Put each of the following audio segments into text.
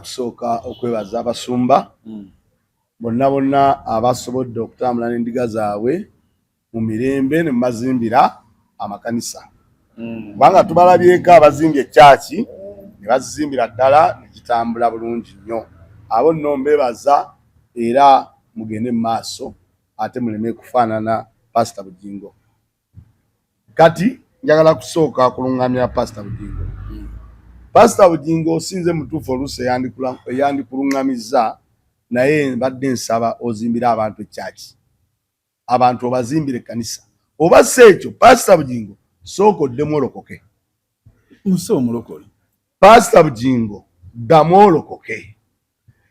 Kusooka okwebaza abasumba bonna abasobodde okutambula n'endiga zaabwe mu mirembe ne mazimbira amakanisa. Kubanga tubalabyeko abazimbye ekyaki ne bazimbira ddala ne kitambula bulungi nnyo. Abo nno mbebaza era mugende mu maaso ate muleme kufaanana Pastor Bugingo. Kati njagala kusooka kulungamya Pastor Bugingo. Pastor Bugingo sinze mutuufu oluusi eyandikuluŋŋamizza naye mbadde nsaba ozimbira abantu ekyaki. Abantu obazimbire ekkanisa. Oba si ekyo Pastor Bugingo sooka oddemu olokoke. Muso omulokole. Pastor Bugingo ddamu olokoke.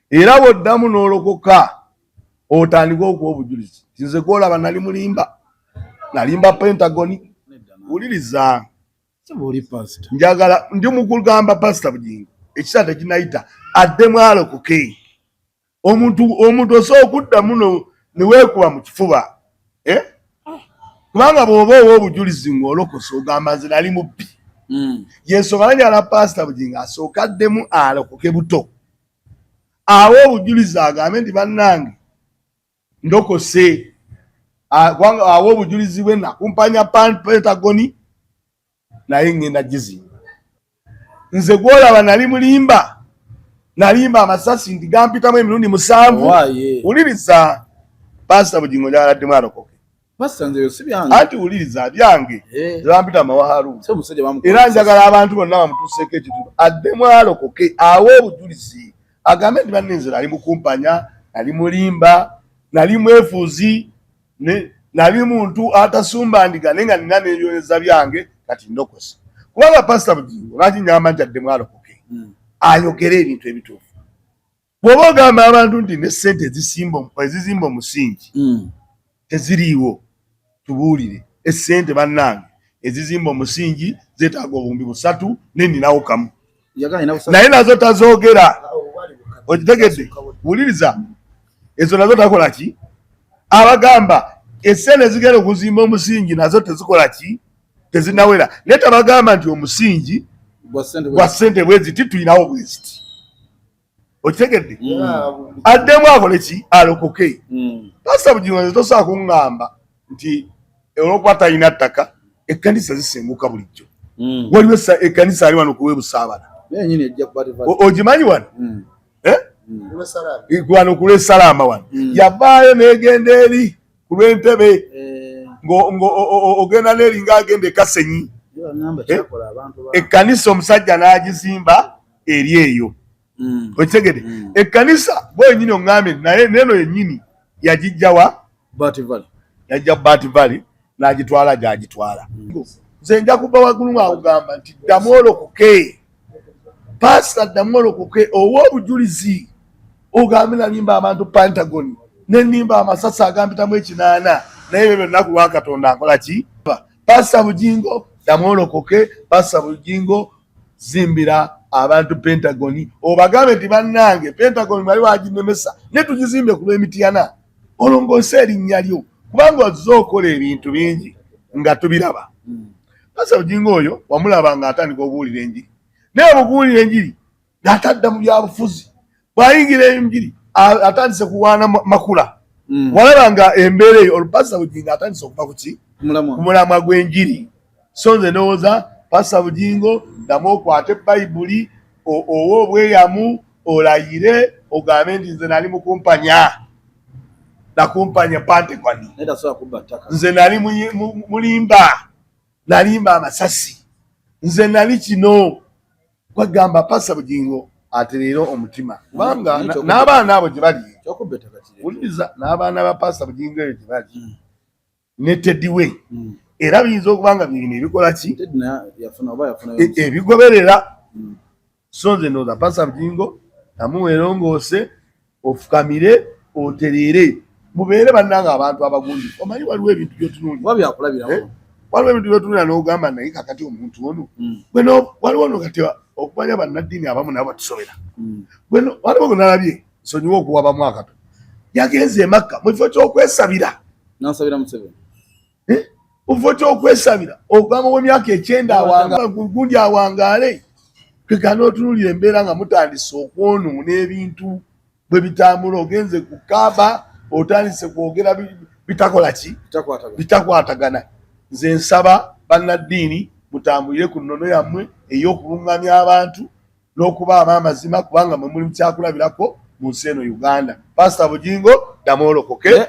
Era bw'oddamu n'olokoka otandika okuwa obujulizi. Nze gw'olaba nali mulimba. Nalimba Pentagoni. Wuliriza. Njagala ndi mukugamba Pastor Bugingo ekisa tekinayita addemu alokoke. Omuntu osobola okuddamu ne weekuba mu kifuba. Kubanga bw'oba owa obujulizi ng'olokosa ogamba nze nali mubbi. Y'ensonga njagala Pastor Bugingo asooka addemu alokoke buto. Awo obujulizi agambe nti bannange ndokose. Awo obujulizi bwe nakumpanya Pentagoni naye ngenda gizimba. Nze gw'olaba nali mulimba. Nalimba amasasi ndi gampitamu emirundi 7. Wuliriza Pastor Bugingo njagala addemu alokoke. Pastor nze si byange. Ati wuliriza byange. Bampita mawaharu. Era njagala abantu bonna bamutuuseeko ekitundu addemu alokoke. Awo obujulizi agambe nti banne nze nali mukumpanya, nali mulimba, nali mwefuuzi, nali muntu atasumba ndiga naye nga nina n'ebyoneza byange kati ndokose. Kubanga Pastor Bugingo lwaki nyamba nti addemu alokoke ayogere ebintu ebituufu. Bw'oba ogamba abantu nti ne ssente ezizimba omusingi teziriiwo tubuulire. Essente bannange ezizimba omusingi zeetaaga obuwumbi 3 n'enninawo kamu. Naye nazo tazoogera. Okitegedde? Wuliriza. Ezo nazo takola ki? Abagamba essente ezigenda okuzimba omusingi nazo tezikola ki? Tezinawera. Naye tabagamba nti omusingi gwa ssente bweziti tuyinawo bweziti. Okitegedde? Addemu akole ki? Alokoke. Pastor Bugingo nze tosobola kuŋŋamba nti olwokuba talina ttaka ekkanisa zisenguka bulijjo. Waliwo ekkanisa ali wano kuwe Busaabala. Ogimanyi wano? Wano ku lw'Essalama wano. Yavaayo n'egenda eri ku lw'Entebe ogenda n'eri ng'agenda e Kasenyi. Ekkanisa omusajja n'agizimba eri eyo. Okitegedde? Ekkanisa bwenyini oŋŋambye naye neno yennyini yagijjawa? Yajja Bat Valley n'agitwala gy'agitwala. Nze nja kuba waggulu ng'akugamba nti ddamu olokoke. Pastor ddamu olokoke owa obujulizi. Ogambe nalimba abantu Pentagoni ne nimba amasasi agampitamu 8 naye ebyo byonna ku lwa Katonda nkola ki? Pastor Bugingo ddamu olokoke. Pastor Bugingo zimbira abantu Pentagoni obagambe nti bannange Pentagoni bali waginemesa ne tugizimbe ku lw'Emityana olongoose erinnya lyo kubanga ozze okola ebintu bingi nga tubiraba. Pastor Bugingo oyo wamulaba ng'atandika okuwulira enjiri naye okuwulira enjiri ng'atadda mu byabufuzi. Bw'ayingira enjiri atandise kuwaana makula. Walaba nga embeera eyo Pastor Bugingo atandise okuva ku ki? Ku mulamwa gw'enjiri. So nze ndowooza Pastor Bugingo ddamu okwate Bayibuli owo obweyamu olayire ogambe nti nze nali mukumpanya. Nakumpanya Pentagoni. Nze nali mulimba. Nalimba amasasi. Nze nali kino. Kwagamba Pastor Bugingo ate leero omutima. Kubanga n'abaana abo gye bali. Wuliriza n'abaana ba Pastor Bugingo eyo gye bali. Ne Teddiwe. Era biyinza okubanga bino ebikola ki? Ebigoberera. So nze ndowooza Pastor Bugingo namuwerongoose ofukamire otereere mubeere bannange abantu abagundifu. Omanyi waliwo ebintu by'otunuulira. Waliwo ebintu by'otunuulira n'ogamba naye kakati omuntu ono. Waliwo no kati okumanya bannaddiini abamu nabo batusobera. Waliwo gwe nalabye nsonyiwa okuwa bamu akato. Yagenze e Makka mu kifo ky'okwesabira. N'asabira Museveni. Mu kifo ky'okwesabira ogamba w'emyaka 9 awanga gundi awangaale. twekana otunulira embeera nga mutandise okwonoona ebintu bwe bitambula ogenze ku kaaba otandise kwogera bitakola ki bitakwatagana. Nze nsaba bannaddiini mutambulire ku nnono yammwe ey'okuluŋŋamya abantu n'okubaamu amazima kubanga mwe muli mukyakulabirako mu nsi eno Uganda. Pastor Bugingo ddamu olokoke.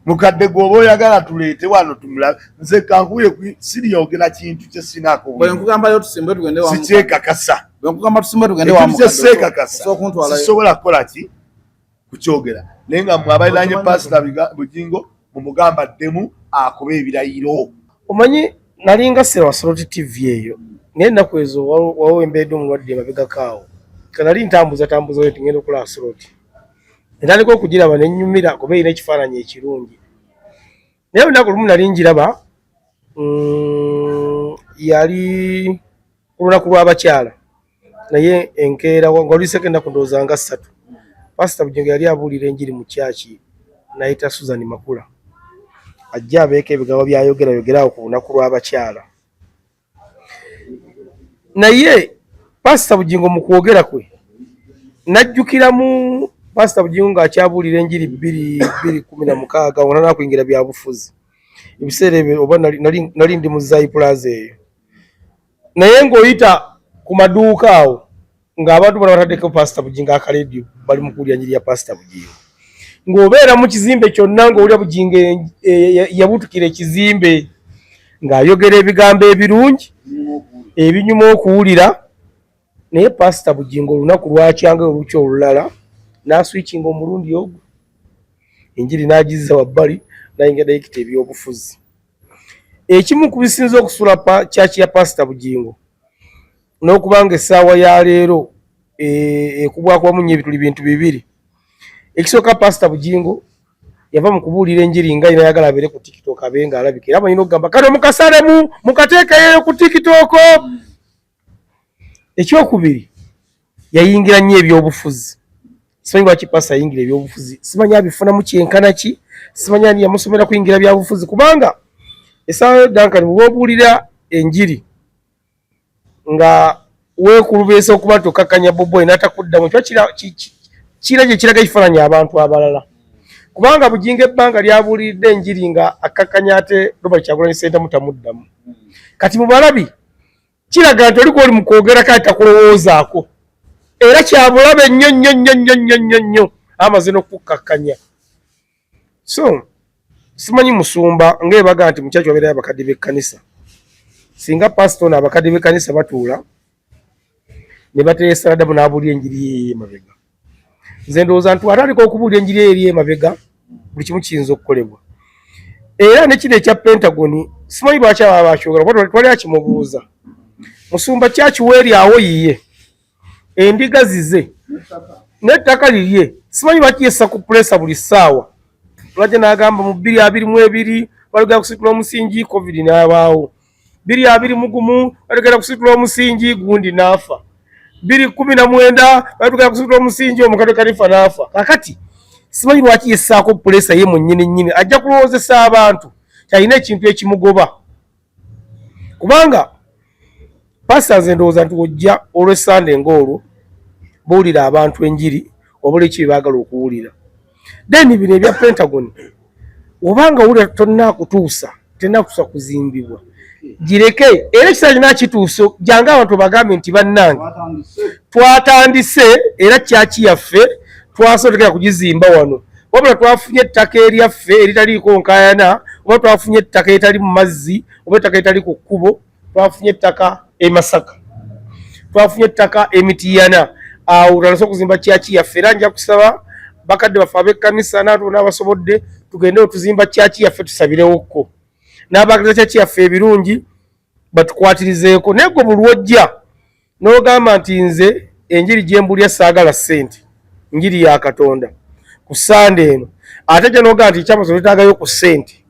Mukadde gwoba oyagala tuleete wano tumulabe. Nze kankuye siriyogera kintu kye sinaako. Bwe nkugambayo tusimbe tugende wamu. Sikyekakasa. Bwe nkugamba tusimbe tugende wamu. Sisobola kukola ki kukyogera. Naye nga mmwe abaliranye Pastor Bugingo mumugamba ddemu akuba ebirayiro. Omanyi nalinga Serwa Soroti TV eyo. Naye ennaku ezo wawembeddde omulwadde emabegakaawo. Kanali ntambuza weti ngenda okulaba Soroti. Ndaliko okugiraba ne nnyumira kuba erina ekifaananyi ekirungi. Naye olunaku lumu nali ngiraba yali ku lunaku lw'abakyala naye enkeera ng'oluliseeko ennaku ndowooza nga 3. Pastor Bugingo yali abuulira enjiri mu kyaki n'ayita Susan Makula ajja abeeko ebigambo by'ayogeraawo ku lunaku lw'abakyala. Naye Pastor Bugingo mu kwogera kwe najjukiramu Pastor Bugingo ng'akyabuulira enjiri 2016 wonna n'akuyingira byabufuzi. Ebiseera ebyo oba nali ndi mu Zai Plaza eyo. Naye ng'oyita ku maduuka awo ng'abantu bano bataddeko Pastor Bugingo akaleediyo bali mu kuwulira enjiri ya Pastor Bugingo. Ng'obeera mu kizimbe kyonna ng'owulira Bugingo yabutukira ekizimbe ng'ayogera ebigambo ebirungi ebinyuma okuwulira. Naye Pastor Bugingo olunaku lwakyanga oluki olulala n'aswitchinga omulundi ogwo enjiri n'agizza wabbali n'ayingira dayikita ebyobufuzi. Ekimu ku bisinza okusula kyaki ya Pastor Bugingo n'okubanga essaawa ya leero ekubwako wamunye bintu bibiri. Ekisooka Pastor Bugingo yava mu kubuulira enjiri nga ayagala abeere ku TikTok abe nga alabika era balina okugamba kano mukasalemu mukateekayo ku TikTok. Ekyokubiri yayingira nnyo ebyobufuzi. Simanyi lwaki Pastor ayingira ebyobufuzi. Simanyi abifunamu kyenkana ki. Simanyi ani yamusomera kuyingira byabufuzi kubanga essaawa Duncan bw'obuulira enjiri nga weekulubeesa okuba nti okakkanya Boboyi n'atakuddamu kira gye kiraga ekifaananyi abantu abalala. Kubanga Bugingo ebbanga lyabuuliridde enjiri nga akakkanya ate Robert Kyagulanyi Ssentamu tamuddamu. Kati mu balabi kiraga nti oliko oli mu kwogera kale takulowoozaako. Era kyabulabe nnyo amaze n'okukkakkanya. So simanyi musumba ng'ebaga nti mukyaki wabeerayo abakadde b'ekkanisa. Singa pastor n'abakadde b'ekkanisa batuula ne bateesa adamu n'abuulira enjiri ye emabega. Nze ndowooza nti atandika okubuulira enjiri eri emabega buli kimu kiyinza okukolebwa. Era ne kino ekya Pentagon simanyi lwaki aba bakyogera twali akimubuuza. Musumba kyakiweeryawo yiye endiga zize n'ettaka lirye simanyi lwaki yessa ku pulesa buli ssaawa. Lwajja n'agamba mu 2022 balugera kusitula omusingi COVID n'abaawo. 2021 balugera kusitula omusingi gundi n'afa. 2019 balugera kusitula omusingi omukadde Kalifa n'afa. Kakati simanyi lwaki yessaako pulesa ye mu nnyini ajja kulowoozesa abantu kyalina ekintu ekimugoba. Kubanga Pastor nze ndowooza nti ojja olw'Essande ng'olwo buulira abantu enjiri obula eki baagala okuwulira. Then bino ebya Pentagon obanga owulira tonnakutuusa tennakutuusa kuzimbibwa gireke era ekisaanyi nakituusa jangu abantu bagambe nti bannange twatandise era kyaki yaffe twasobola kugizimba wano wabula twafunye ettaka eryaffe eritaliiko nkaayana oba twafunye ettaka eritali mu mazzi oba ettaka eritali ku kkubo twafunye ettaka e Masaka twafunye ettaka emitiyana awo tulaso okuzimba kyaki yaffe era nja kusaba bakadde baffe ab'ekkanisa n'abasobodde tugende otuzimba kyaki yaffe tusabirewokko n'abaagaliza kyaki yaffe ebirungi batukwatirizeeko. Naye gwe buli lwojja n'ogamba nti nze enjiri gye mbulya saagala ssente njiri ya Katonda ku Sande eno ate gye n'ogamba nti ekyamazo tetaagayo ku ssente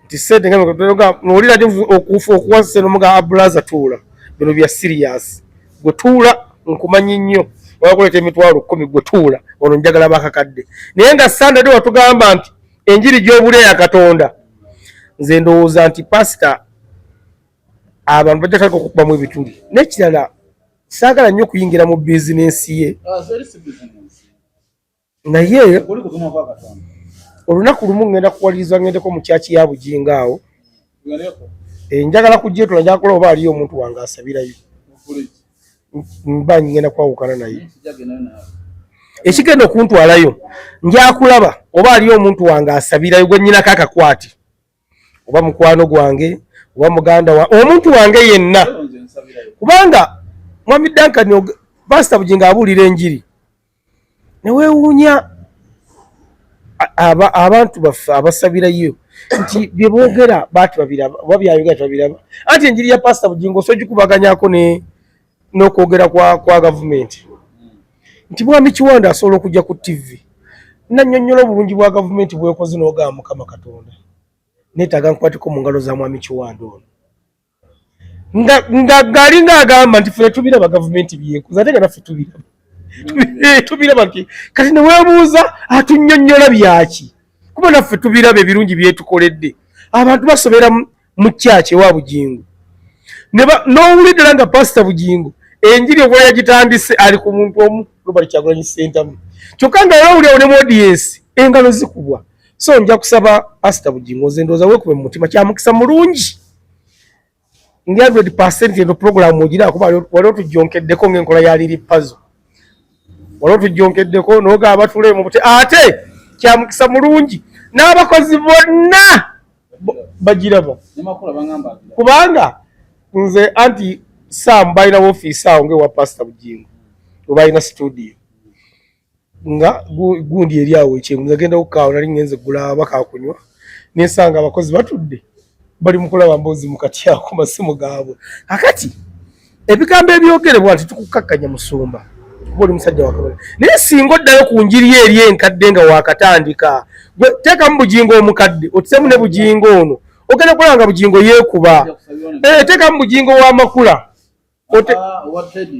nti ssente n'olira okuwa ssente n'omuga abulaza tuula bino bya serious gwe tuula nkumanyi nnyo wakuleeta emitwalo 10 gwe tuula ono njagala bakakadde naye nga Sande de watugamba nti enjiri gy'obulya ya Katonda. Nze ndowooza nti Pastor abantu bajja kale okukubamu ebituli n'ekirala saagala nnyo kuyingira mu bizinensi ye naye olunaku lumu ngenda kuwaliriza ngendeko mu kyaki ya Bujinga awo njagala kugyetula njagala kukola oba aliyo omuntu wange asabirayo mba ngenda kwawukana naye ekigenda okuntwalayo njakulaba oba aliyo omuntu wange asabirayo gwe nnyinako akakwati oba mukwano gwange oba muganda wa omuntu wange yenna kubanga Mwami Duncan Pastor Bujinga abuulira enjiri neweewuunya abantu baffe abasabirayo nti bye boogera baati babiraba oba byayogera tebabiraba anti enjiri ya Pastor Bujinga osogikubaganyako n'okwogera kwa gavumenti nti Mwami Kiwanda asobola okujja ku TV nannyonnyola obulungi bwa gavumenti bwekoze n'ogamba Mukama Katonda neetaaga nkwateko mu ngalo za Mwami Kiwanda ono ngaali ng'agamba nti ffe tubiraba gavumenti byekoze ate nga naffe tubiraba nti kati neweebuuza atunnyonnyola byaki kuba naffe tubiraba ebirungi byetukoledde abantu basobera mu kyaki ewa Bujingo n'owuliddala nga Pastor Bujingo enjiri obwa yagitandise ali ku muntu omu Robert Kyagulanyi Ssentamu kyokka nga olawulirawo ne mu audience engalo zikubwa so nja kusaba Pastor Bujingo nze ndowooza weekube mu mutima kya mukisa mulungi ndi 100% eno program ogira kuba waliwo tujjonkeddeko ng'enkola ya Lili Puzzle waliwo tujjonkeddeko n'ogamba batule mu buti ate kya mukisa mulungi n'abakozi bonna bagiraba kubanga nze anti Sam balina woofiisi awo ng'ewa Pastor Bujingo obalina studio nga gundi eri awo ekyengu nagenda okukaawo nali ngenze gula bakakunywa nensanga abakozi batudde bali mu kulaba mboozi mu katya ku masimu gaabwe kakati ebigambo ebyogerebwa nti tukukkakkanya musumba kuba oli musajja wa Kabaka naye singa oddayo ku njiri eri enkadde nga wakatandika teekamu Bujingo omukadde otisemu ne Bujingo ono ogenda kulaba nga Bujingo yeekuba teekamu Bujingo w'amakula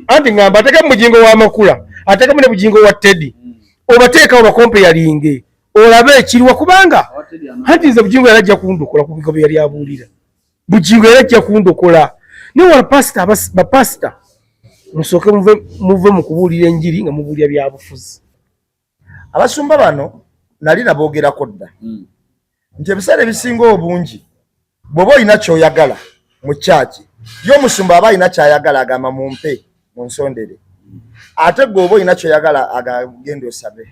anti ngamba ateekamu Bujingo w'amakula ateekamu ne Bujingo wa Teddy obateekawo bakompeyalinge olabe ekiriwa kubanga anti nze Bujingo yalajja kundokola ku bigambo yali abuulira Bujingo yalajja kundokola niwe bapasita musooke muve mu kubuulira enjiri nga mubuulira byabufuzi abasumba bano nali naboogerako dda nti ebiseera ebisinga obungi bw'oba olina ky'oyagala mu kyaki y'omusumba aba alina ky'ayagala agamba mumpe munsondere ate gwe oba olina ky'oyagala agagenda osabe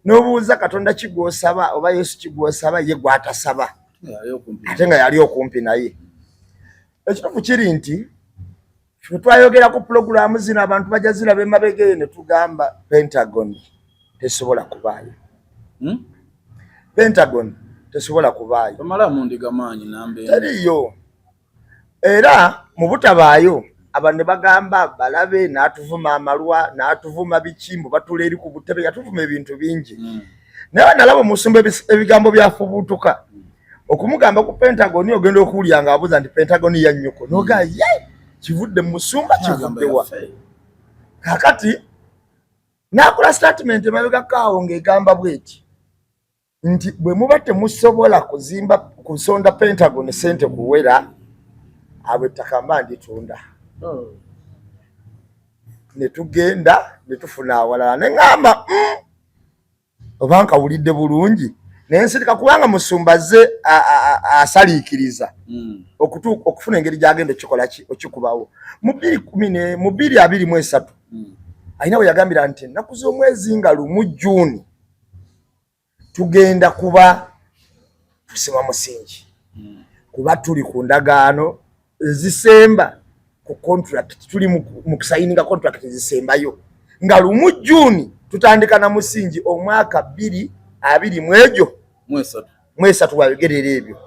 n'obuuza Katonda kigw'osaba oba Yesu kigw'osaba ye gw'atasaba ate nga yali okumpi naye ekituufu kiri nti twayogera ku pulogulaamu zino abantu bajja ziraba emabega ne tugamba Pentagon tesobola kubaayo Pentagon tesobola kubaayo teriyo era mu butabaayo abantu ne bagamba balabe n'atuvuma amalwa n'atuvuma bikimbo batula eri ku butebe yatuvuma ebintu bingi naye nalaba omusumba ebigambo byafubuutuka okumugamba ku Pentagon ogenda okuwulira nga abuuza nti Pentagon ya nnyoko noga ye kivudde mu musumba kivuddewa kakati n'akola statement emabega kaawo ng'egamba bweti nti bwe muba temusobola kusonda Pentagon sente kuwera abwe takamba nditunda ne tugenda ne tufuna awalala ne ngamba oba nkawulidde bulungi nensirika kubanga musumba ze asaliikiriza okufuna engeri gy'agenda okikola okikubawo mu 2023 alina bwe yagambira nti ennaku z'omwezi nga lumu Juni tugenda kuba tusima musingi kuba tuli ku ndagaano zisemba ku contract tuli mu kusayininga contract zisembayo nga lumu Juni tutandika na musingi omwaka 2023 mwesatu wayogerera ebyo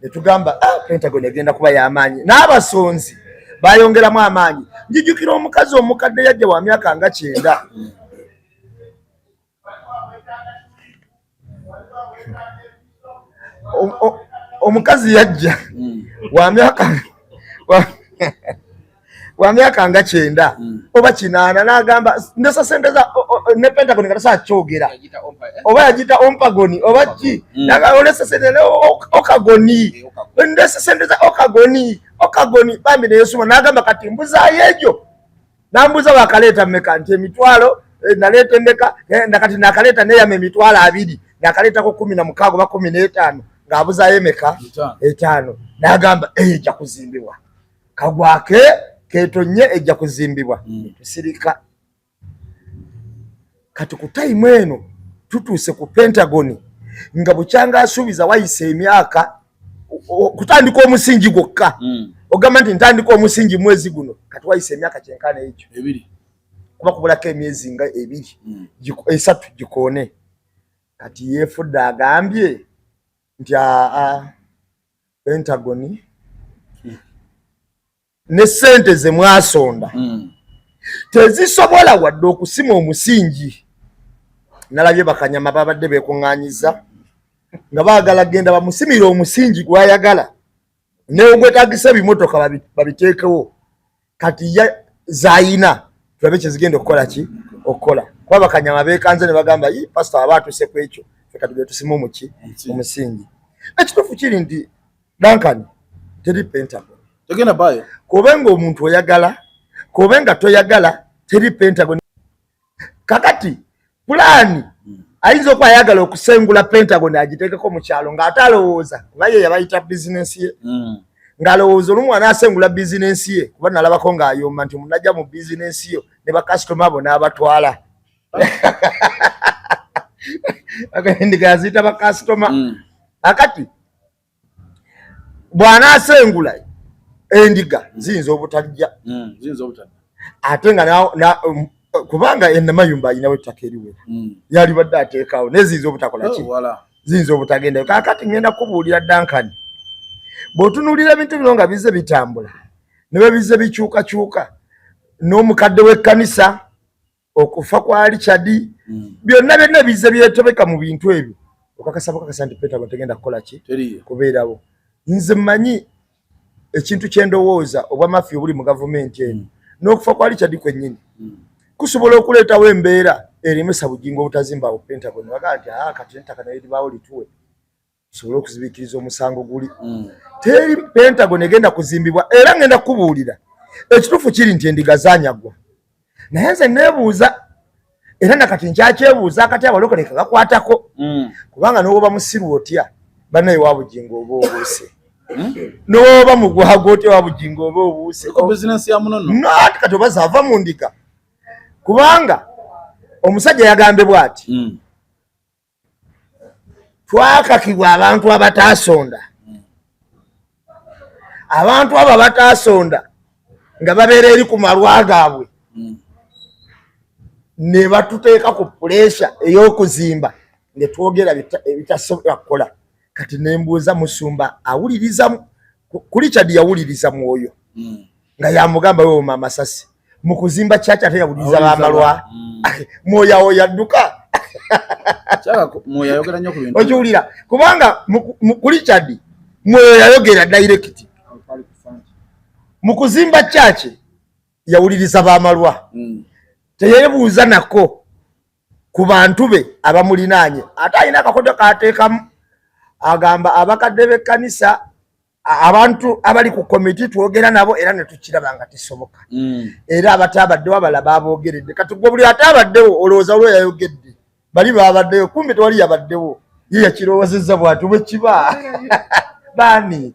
ne tugamba Pentagon egenda kuba y'amaanyi n'abasonzi bayongeramu amaanyi njijukira omukazi omukadde yajja wa myaka nga 9 omukazi yajja wa myaka nga 9 oba 8 n'agamba ndesa sente za ne Pentagon nga takyogera oba yagita ompagoni oba ki olesa sente okagoni ndese sente za okagoni bambi ne Yesuma nagamba kati mbuza yejo nambuza bakaleta mmeka nti emitwalo naleta mmeka ndakati nakaleta ne yame emitwalo 2 nakaleta ko 16 ba 15 ngabuza yemeka 5 nagamba ejja kuzimbibwa kagwake ketonye ejja kuzimbibwa tusirika kati ku time eno tutuse ku Pentagon nga bukyanga asubiza wayise emyaka kutandika omusingi gokka ogamba nti ntandika omusingi mwezi guno kati wayise emyaka kyenkana ekyo 2 kuba kubulako emyezi nga 2 3 gikone kati yefudda agambye nti Pentagon ne sente ze mwasonda tezisobola wadde okusima omusingi. Nalabye bakanyama babadde bekunganyiza nga baagala genda bamusimira omusingi gwayagala ne ogwetagisa bimotoka babiteekewo kati ya zaina tulabe kyezigenda okukola ki okukola kuba bakanyama beekanze ne bagamba yi pastor abaatuse ku ekyo feka tugende tusima omusingi. Ekituufu kiri nti Duncan teri Pentagon tegenda bayo kubenga omuntu oyagala kubenga toyagala teri Pentagon kakati Pulani ayinza okwayagala okusengula Pentagon agiteekeko mu kyalo ng'atalowooza naye yabayita bizinensi ye ng'alowooza olumwana asengula bizinensi ye kuba nalabako ng'ayomba nti munajja mu bizinensi yo ne bakasitoma bo n'abatwala ndiga yaziyita bakasitoma akati bwana asengula endiga ziyinza obutajja ate nga kubanga enamayumba ayinawo ettaka eriwe yali badde ateekawo neziyinza obutakola ki ziyinza obutagenda kakati ngenda kubuulira Duncan bw'otunuulira ebintu bino nga bize bitambula ne bebize bikyukakyuka n'omukadde w'ekkanisa okufa kwa Richard byonna bize byetobeka mu bintu ebyo okakasa nti Pentagon tegenda kukola ki kubeerawo. Nze mmanyi ekintu kyendowooza obwamafiya obuli mu gavumenti eno n'okufa kwa Richard kwennyini kusobola okuleetawo embeera erimesa bugingo obutazimbawo Pentagon bagaa nti kati ettaka naye libaawo lituwe tusobole okuzibiikiriza omusango guli teri Pentagon egenda kuzimbibwa. Era ngenda kubuulira ekituufu kiri nti endiga zaanyagwa naye nze neebuuza era nakati nkyakyebuuza akati abalokole kagakwatako kubanga n'oba musiru otya bannaye wa bugingo oba obuuse n'oba mugwaga otya wa bugingo oba obuuse nati kati oba zaava mu ndiga kubanga omusajja yagambibwa ati twakakibwa abantu abataasonda abantu abo abataasonda nga babeera eri ku malwa gaabwe ne batuteeka ku puleesha ey'okuzimba ne twogera ebitasobola kukola. Kati nembuuza musumba awuliriza ku Richard yawuliriza mwoyo nga yamugamba wewe Masasi mu kuzimba kyacha ate yawuliriza bamalwa mwoyo yadduka mwoyo yayogera nnyo ku bintu ojuulira kubanga ku Richard mwoyo yayogera direct mu kuzimba kyacha yawuliriza bamalwa teyebuuza nako ku bantu be abamulinaanye ate alina akakodo kateekamu agamba abakadde b'ekkanisa abantu abali ku komiti twogera nabo era ne tukiraba nga tisoboka era abatabaddewo abalaba aboogeredde kati gwe buli atabaddewo olowooza olwo yayogedde bali babaddewo kumbe tewali yabaddewo ye yakirowoozezza bw'ati bwe kiba baani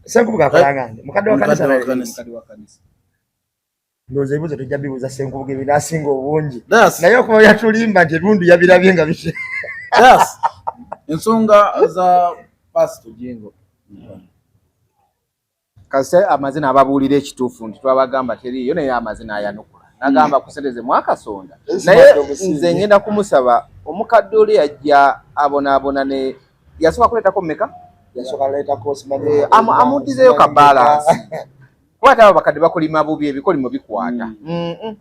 Senkubuga akolangande mukadde wa kanisa ndowooza ebibuuzo tujja bibuuza Senkubuga ebinaasinga obungi naye okuba yatulimba nti ebintu yabirabye nga bise ensonga za Pastor Jingo kase amazina ababuulira ekituufu nti twabagamba teriyo naye amazina ayanukula nagamba kusereze mwakasonda naye nze ngenda kumusaba omukadde oli yajja abonaabona ne yasooka kuleetako mmeka yasooka leetako amuddizeeyo ka balance kwata abo bakadde bakolima bubi ebikolimo bikwata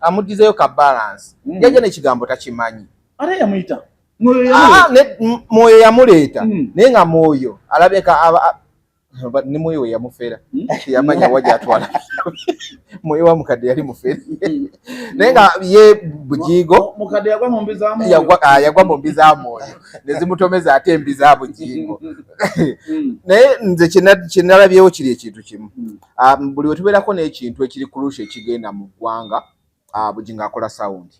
amuddizeeyo ka balance yajja n'ekigambo takimanyi ate yamuyita mwoyo yamuleeta naye nga mwoyo alabeka ni moyo ya mufera yamanya waje atwala moyo wa mukadde yali mufera nenga ye bujigo mukadde yagwa mumbizamu yagwa mumbizamu nezimutomeza ate mbiza bujigo naye nze kinalabyewo kiri ekintu kimu buli wetubeerako n'ekintu ekiri kurusha ekigenda mu ggwanga bugingo akola sound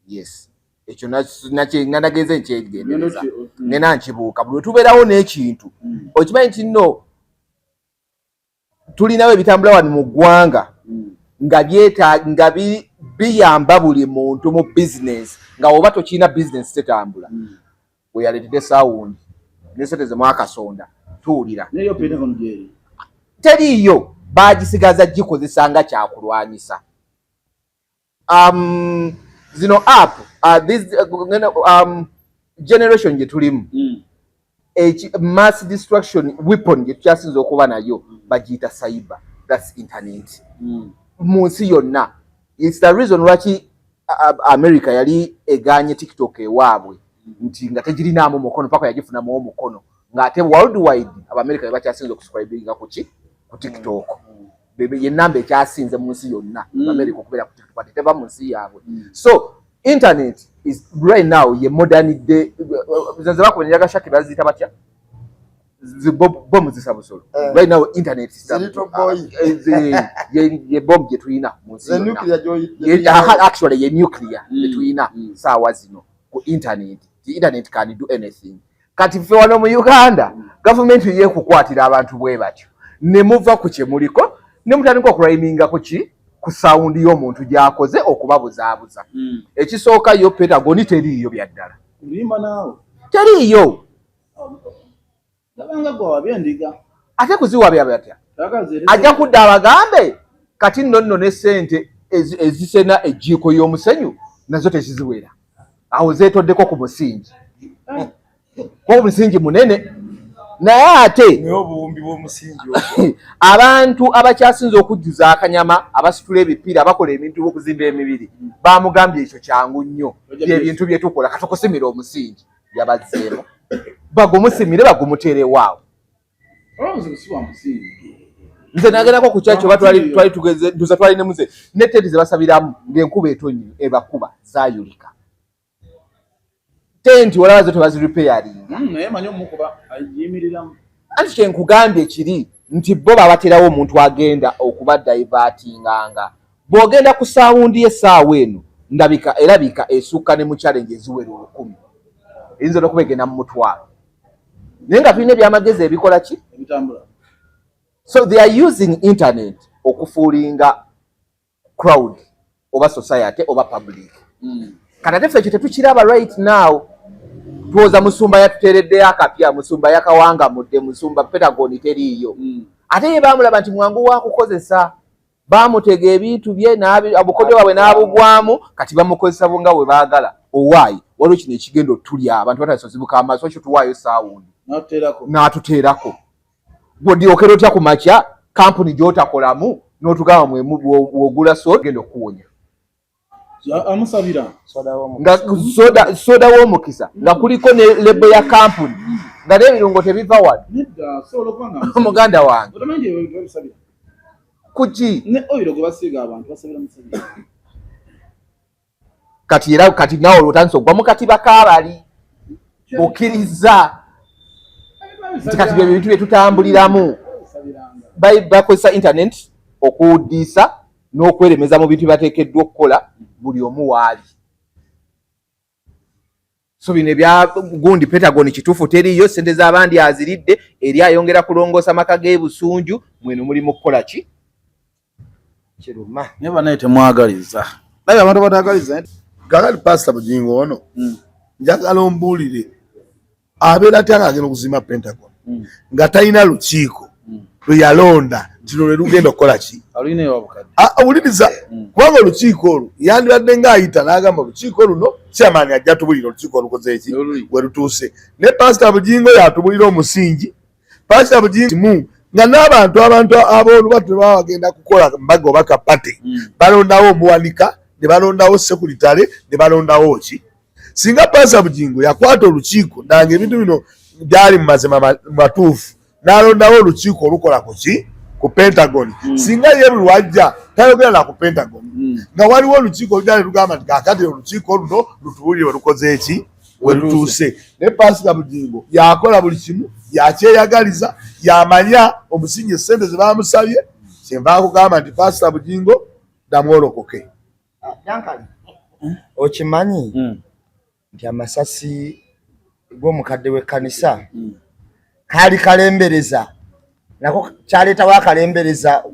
yes ekyo nagenze nkyegendereza nena nkibuuka buli wetubeerawo n'ekintu okimanyi nti nno tulinawo ebitambula wano mu ggwanga nga biyamba buli muntu mu business nga oba tokirina business tetambula weyaleetedde sound nesetezemu akasonda tuwulira teriiyo bagisigaza gikozesa nga kyakulwanyisa zino app this generation gye tulimu mass destruction weapon gye tukyasinza okuba nayo bagiyita cyber, that's internet mu nsi yonna. It's the reason lwaki America yali eganye TikTok ewaabwe nti nga tegirinaamu mukono paka yagifunamu omukono ng'ate worldwide Abamerika bakyasinza okusubscribinga ku TikTok. Ye namba ekyasinze mu nsi yonna America okubeera ku TikTok but teva mu nsi yaabwe. So internet is right now ye modern day zanze bakubenera gashaki bazita batya bomb zisabusolo right now internet is ye bomb gye tulina mu nsi yonna actually ye nuclear gye tulina saawa zino ku internet. The internet can do anything. Kati ffe wano mu Uganda government ye kukwatira abantu bwe batyo ne muva ku kye muliko ne mutandika okuraiminga ku sound y'omuntu gy'akoze okubabuzaabuza. Ekisooka yo Pentagon teriiyo byaddala. Ulimba naawe teriiyo. Nabanga gwa byendiga. Ate kuziwa byatya. Ajja kudda abagambe kati nno ne ssente ezisena ejjiiko y'omusenyu nazo teziziwera. Awo zeetoddeko ku musingi. Kwa omusingi munene. Naye ate obuwumbi bw'omusingi abantu abakyasinza okujjuza akanyama abasitula ebipiira abakola ebintu by'okuzimba emibiri bamugambye ekyo kyangu nnyo byebintu bye tukola katukusimira omusingi yabazzeemu bagumusimire bagumuteerewaawo. Nze nagendako ku kyakyo oba twali tugeze ntuza twali ne muze ne tenti ze basabiramu ng'enkuba etonyi ebakuba zaayulika. Tenti olaba zo tebaziripeyeringa. Naye manyi omukuba ayimiriramu. Anti kye nkugambye kiri nti bo babaterawo omuntu agenda okuba divertinganga. Bw'ogenda ku saawundi y'essaawa eno erabika esukka ne mu challenge eziwera 10. Eyinza n'okuba egenda mu mutwalo. Naye nga tulina ebyamagezi ebikola ki? Ebitambula. So they are using internet okufuulinga crowd oba society oba public. Kati ffe ekyo tetukiraba right now. Tuoza Musumba yatuteredde akapya, Musumba yakawanga mudde, Musumba Pentagon teriiyo. Ate ye baamulaba nti mwangu wa kukozesa. Baamutega ebintu bye abukodyo waabwe n'abugwamu kati bamukozesa bonga bwe baagala. Owaayi waliwo kino ekigendo tulya abantu batasozibuka amaaso ekyo tuwaayo saawundi. N'atuteerako. Bw'odyokera otya ku makya kampuni gy'otakolamu n'otugamba mwemu bw'ogula soda genda okuwonya. Amusabira nga soda w'omukisa nga kuliko ne lebo ya kampuni nga n'ebirungo tebiva wano muganda wange kuki kati nawe olwotandisa ogwa mu katiba k'abali okkiriza nti kati bye bintu bye tutambuliramu bakozesa internet okuwuddisa n'okweremeza mu bintu bateekeddwa okukola buli omu waali. So bino ebya gundi Pentagon kituufu teriiyo, ssente z'abandi aziridde eri ayongera kulongoosa maka g'ebusunju mweno muli mu kukola ki? Kiruma. Naye banaye temwagaliza. Naye abantu batagaliza. Kakati Pastor Bugingo ono njagala ombuulire abeera atya ng'agenda okuzimba Pentagon nga talina lukiiko lwe yalonda kino lwe lugenda okukola ki? Awuliriza kubanga olukiiko olwo yandibadde ng'ayita n'agamba olukiiko luno chairman ajja tubulira olukiiko olukoze eki we lutuuse. Ne Pastor Bugingo yatubulira omusingi. Pastor Bugingo nga n'abantu aboolubatu baba bagenda kukola mbaga oba kapate balondawo omuwanika ne balondawo sekuritale ne balondawo ki. Singa Pastor Bugingo yakwata olukiiko nanga ebintu bino byali mu mazima matuufu n'alondawo olukiiko olukola ku Pentagon. Singa ye lwajja tayogera na ku Pentagon. Nga waliwo olukiiko olujja lugamba nti kaakati olukiiko luno lutuwulire we lukoze eki we lutuuse. Ne Pastor Bugingo yakola buli kimu, yakyeyagaliza, yamanya omusingi essente ze baamusabye. Kyenva akugamba nti Pastor Bugingo damwolokoke. Okimanyi nti amasasi g'omukadde w'ekkanisa kaali kalembereza nako kyaleetawo akalembereza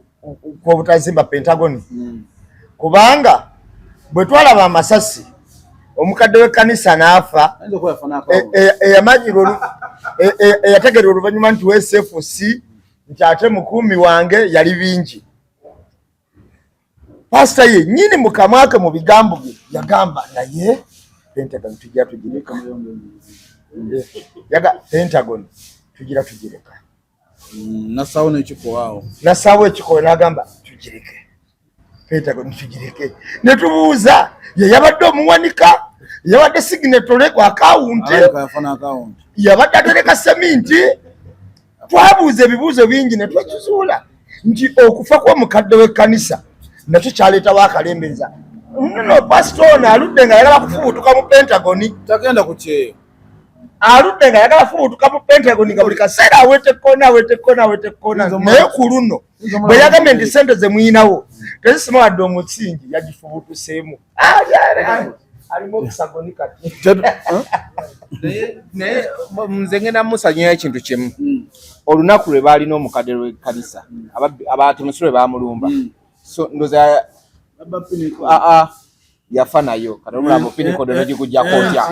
k'obutazimba Pentagon kubanga bwe twalaba amasasi omukadde w'ekkanisa n'afa eyategeera oluvannyuma nti SFC nti ate mukuumi wange yali bingi. Pastor ye nyini mu kamwa ke mu bigambo bye yagamba naye Pentagon tujja tugireka. Pentagon tujja tugireka. Nasawo n'ekikowaawo. Nasawo ekikowe n'agamba tugireke. Pentagon tugireke. Ne tubuuza ye yabadde omuwanika, yabadde signatory ku account. Yabadde atereka seminti. Twabuuza ebibuuzo bingi ne twekizuula nti okufa kw'omukadde w'ekkanisa nakyo kyaleetawo akalembereza. No, Pastor aludde nga yagala kufubutuka mu Pentagon. Tagenda ku kyeyo. Aludde nga yagala kufubutuka mu Pentagon nga buli kaseera awete kona. Naye ku luno bwe yagambye nti ssente ze muyinawo tezisima wadde omutsingi yagifubutuseemu. Alimu okusagoni kati. Naye nze ngenda musanyuya ekintu kimu. Olunaku lwe baalina omukadde w'ekkanisa abatemusule baamulumba. So ndoza yafa nayo kati omulabo pinikodi n'ogikujja kotya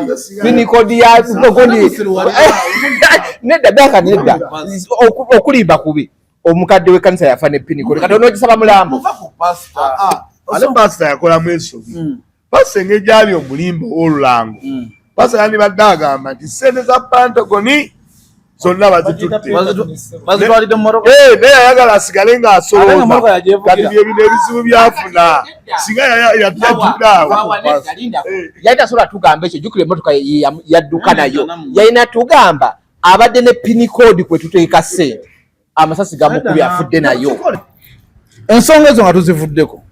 pinikodi ya gondi nedda daka nedda okulimba kubi omukadde w'ekkanisa yafa ne pinikodi kati n'ogisaba mulambo. Ale Pastor yakola mweso. Pastor ng'egyali omulimbo olulango. Pastor yandibadde agamba nti ssente za Pentagon zonna bazitutte. Bazitwalidde mu Moroko. Naye yayagala asigale ng'asolooza. Kati bye bino ebizibu byafuna. Singa yatujjuddeawo. Yali tasobola tugamba ekyo, jjukira emmotoka yadduka nayo. Yalina tugamba abadde ne pinikodi kwe tuteeka ssente. Amasasi gamukubi afudde nayo. Ensonga ezo nga tuzivuddeko.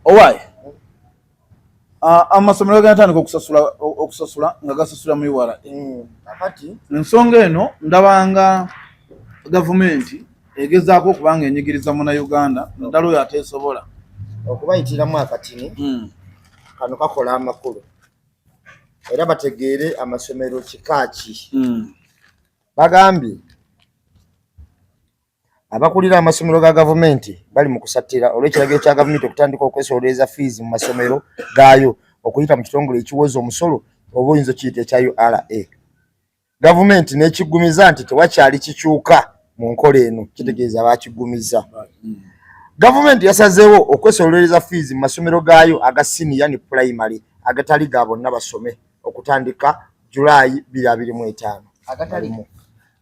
Owaaye. Amasomero gatandika okusasula nga gasasula mu URA. Kakati ensonga eno ndabanga gavumenti egezaako okubanga enyigiriza Munnayuganda naddala oyo ateesobola okubayitiramu akatini kano kakola amakulu era bategeere amasomero kikaaki. Bagambye abakulira amasomero ga gavumenti bali mu kusattira olw'ekiragiro kya gavumenti okutandika okwesoleza fees mu masomero gaayo okuyita mu kitongole ekiwoza omusolo oba oyinza okiyita ekya URA. Gavumenti n'ekiggumiza nti tewakyali kikyuka mu nkola eno, kitegeeza baakiggumiza. Gavumenti yasazeewo okwesoleza fees mu masomero gaayo aga senior ne primary agatali ga bonna basome okutandika Julayi 2025. Agatalimu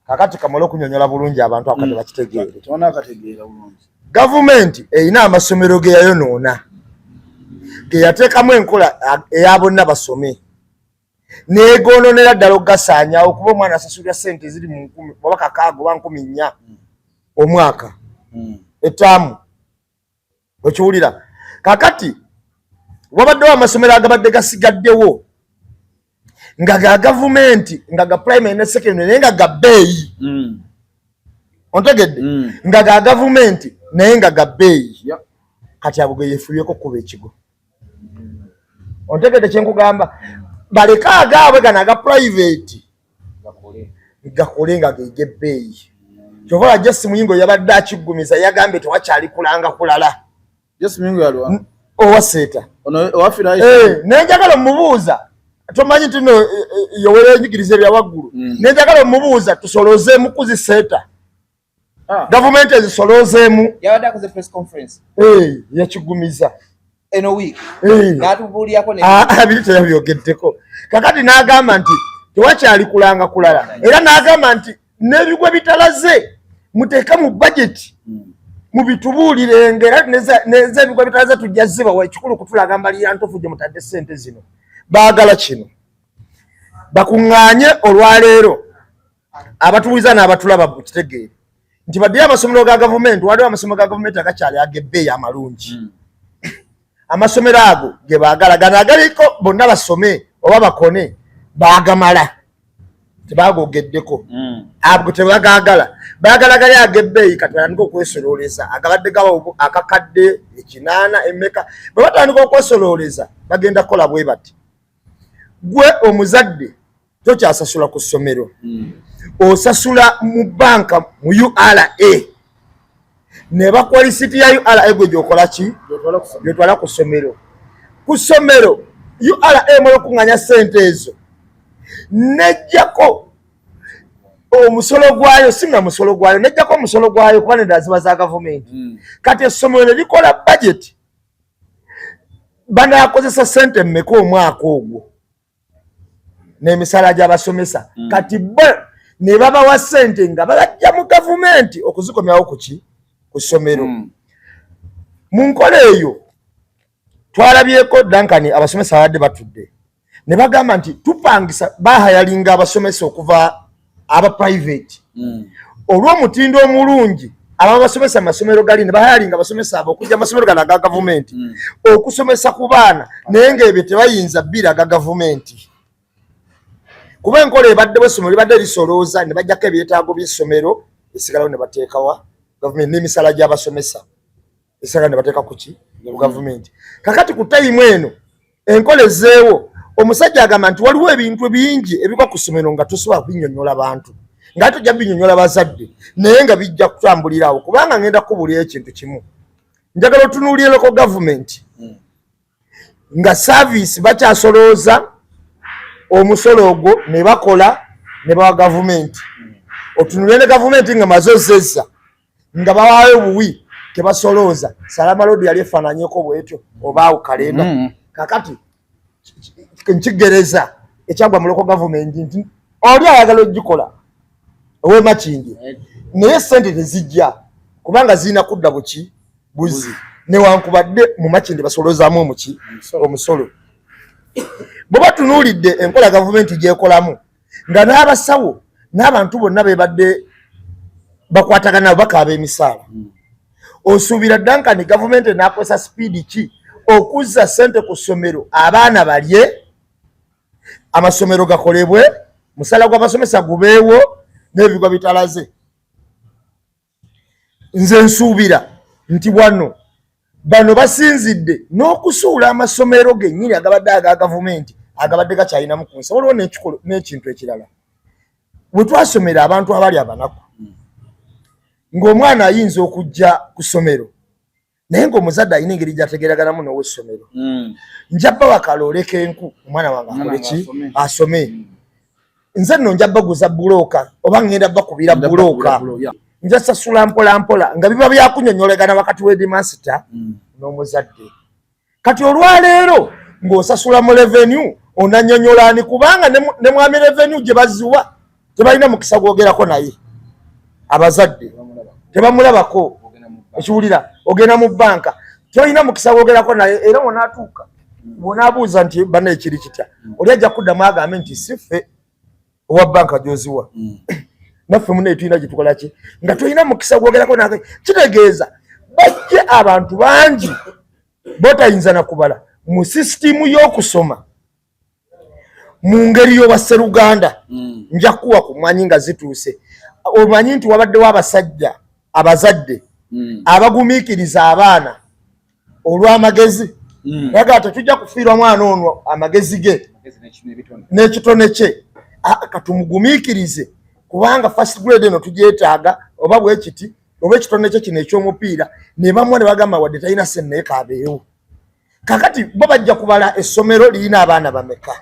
kakati kamala okunyonyola bulungi abantu akati bakitegeere. Tubona akategeera bulungi. Gavumenti erina amasomero ge yayonoona ge yateekamu enkola eya bonna basome n'egoononera ddala okugasaanyawo okuba omwana asasulira ssente eziri mu 10,000 oba kakaaga oba 4,000 omwaka ettaamu. Okiwulira kakati wabaddewo amasomero agabadde gasigaddewo nga ga gavumenti nga ga primary ne secondary naye nga ga bbeeyi. Ontegedde nga ga gavumenti naye nga ga bbeeyi. Kati abo ge yeefubyeko kuba ekigo. Ontegedde kyenkugamba baleka agaabwe gano aga private gakole nga gege bbeeyi. Kyovala Jesse Muyingo yabadde akiggumiza yagambye tewakyali kulanga kulala. Jesse Muyingo yalwa owa Seeta owafira nenjagala omubuuza tomanyi nti no Yoweri enyigiriza ebya waggulu. Nenjagala omubuuza tusolozeemu kuzi Seeta gavumenti ezisolozeemu. Yabadde akoze press conference yakiggumiza eno week n'atubuulirako abiri teyabyogeddeko. Kakati n'agamba nti tewakyali kulanga kulala era n'agamba nti n'ebigwa bitalaze muteeka mu budget mubitubuulire ngera n'ez'ebigwa bitalaze tujja zibawa ekikulu kutulaga mbalira ntofu gye mutadde ssente zino. Baagala kino bakuŋŋaanye olwaleero abatuuliza n'abatulaba kitegeere nti badde amasomero ga gavumenti waliwo amasomero ga gavumenti agakyali ag'ebbeeyi amalungi amasomero ago ge baagala gano agaliko bonna basome oba bakone baagamala tebagogeddeko ago tebagaagala baagala gali ag'ebbeeyi kati batandika okwesolooleza agabadde gawa akakadde ekinaana emmeka bwe batandika okwesolooleza bagenda kukola bwe bati gwe omuzadde tokyasasula ku ssomero osasula mu banka mu URA ne bakuwa lisiti ya URA gwe gyokola ki gyotwala ku ssomero URA emala okuŋŋanya ssente ezo nejjako omusolo gwayo singa musolo gwayo nejjako omusolo gwayo kuba nedda ziba za gavumenti kati essomero ne likola budget banaakozesa ssente mmeka omwaka ogwo n'emisaala gy'abasomesa kati bo ne babawa ssente nga babajja mu gavumenti okuzikomyawo ku ssomero mu nkola eyo twalabyeko Duncan abasomesa abadde batudde ne bagamba nti tupangisa bahayalinga abasomesa okuva aba private olw'omutindo omulungi abasomesa amasomero gali ne bahayalinga abasomesa abo okujja amasomero gano aga gavumenti okusomesa ku baana naye ng'ebyo tebayinza bbira aga gavumenti kuba enkola ebadde bw'essomero libadde lisolooza ne bajjako ebyetaago by'essomero esigalawo ne bateekawa gavumenti n'emisala gy'abasomesa esigala ne bateeka ku ki ku gavumenti kakati ku tayimu eno enkola ezzeewo omusajja agamba nti waliwo ebintu bingi ebigwa ku ssomero nga tosobola kubinyonnyola bantu nga tojja binyonnyola bazadde naye nga bijja kutambulirawo kubanga ngenda kubulira ekintu kimu njagala otunuulire loko gavumenti nga saaviisi bakyasolooza omusolo ogwo ne bakola ne bawa gavumenti otunulire ne gavumenti nga maze ozezza nga bawaayo obuwi tebasolooza Salama Road yali efaananyeko bwetyo obaawo kalenda kakati nkigereza ekyagwa muloko gavumenti nti oli ayagala ogikola ow'emakindi naye ssente tezijja kubanga zirina kudda buzi newankubadde mu makindi basoloozaamu omusolo bwe batunuulidde enkola gavumenti gyekolamu nga n'abasawo n'abantu bonna bebadde bakwatagana bakaaba emisaala osuubira Duncan gavumenti n'akozesa sipiidi ki okuzza ssente ku ssomero abaana balye amasomero gakolebwe musala gw'abasomesa gubeewo n'ebigwa bitalaze nze nsuubira nti bano basinzidde n'okusuula amasomero gennyini agabadde aga gavumenti agabadde gakyalinamu ku nsi waliwo n'ekintu ekirala bwe twasomera abantu abali abanaku ng'omwana ayinza okujja ku ssomero naye ng'omuzadde alina engeri gy'ategeraganamu n'ow'essomero njabba wakaloole kenku omwana wange akole ki asome nze nno njabba guza bulooka oba ngenda bakubira bulooka nja sasula mpola nga biba byakunyonyolegana wakati w'edimasita n'omuzadde kati olwaleero ng'osasula mu revenue onanyonyolani kubanga ne mwami revenue gye baziwa tebalina mukisa gwogerako naye abazadde tebamulabako ekiwulira ogenda mu banka tolina mukisa gwogerako naye era wonaatuuka bwonaabuuza nti bana ekiri kitya oli ajja kuddamu agambe nti siffe owa banka gyoziwa naffe muna etulina gyetukola ki nga tolina mukisa gwogerako naye kitegeeza bajje abantu bangi botayinza nakubala mu sisitimu y'okusoma mu ngeri y'obwasseruganda nja kuwa ku mwanyi nga zituuse omanyi nti wabaddewo abasajja abazadde abagumiikiriza abaana olw'amagezi bagaa tetujja kufiirwa mwana ono amagezi ge n'ekitone kye katumugumiikirize kubanga first grade eno tugyetaaga oba bwekiti oba ekitone kye kino ekyomupiira ne bamuwa ne bagamba wadde talina sente naye kaabeewo kakati bo bajja kubala essomero lirina abaana bameka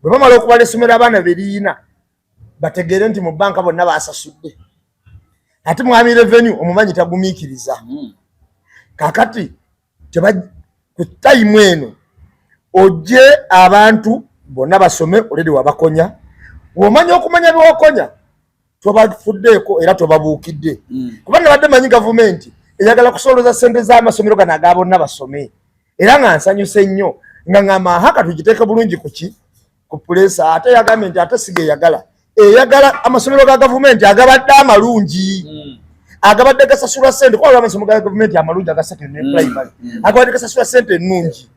bwe bamala okubala essomero abaana be lirina bategeere nti mu banka bonna baasasudde ate mwami revenue omumanyi tagumiikiriza kakati ku tayimu eno ojje abantu bonna basome oledi wabakonya womanyi okumanya byewakonya tobafuddeeko era tobabuukidde kubanga badde manyi gavumenti eyagala kusolooza ssente z'amasomero gano aga bonna basome era nga nsanyuse nnyo nga ngamba haka tugiteeke bulungi ku pulesa ate yagambye nti ate siga eyagala eyagala amasomero ga gavumenti agabadde amalungi agabadde gasasulwa ssente kuba amasomero ga gavumenti amalungi agasatu ne primary agabadde gasasulwa ssente ennungi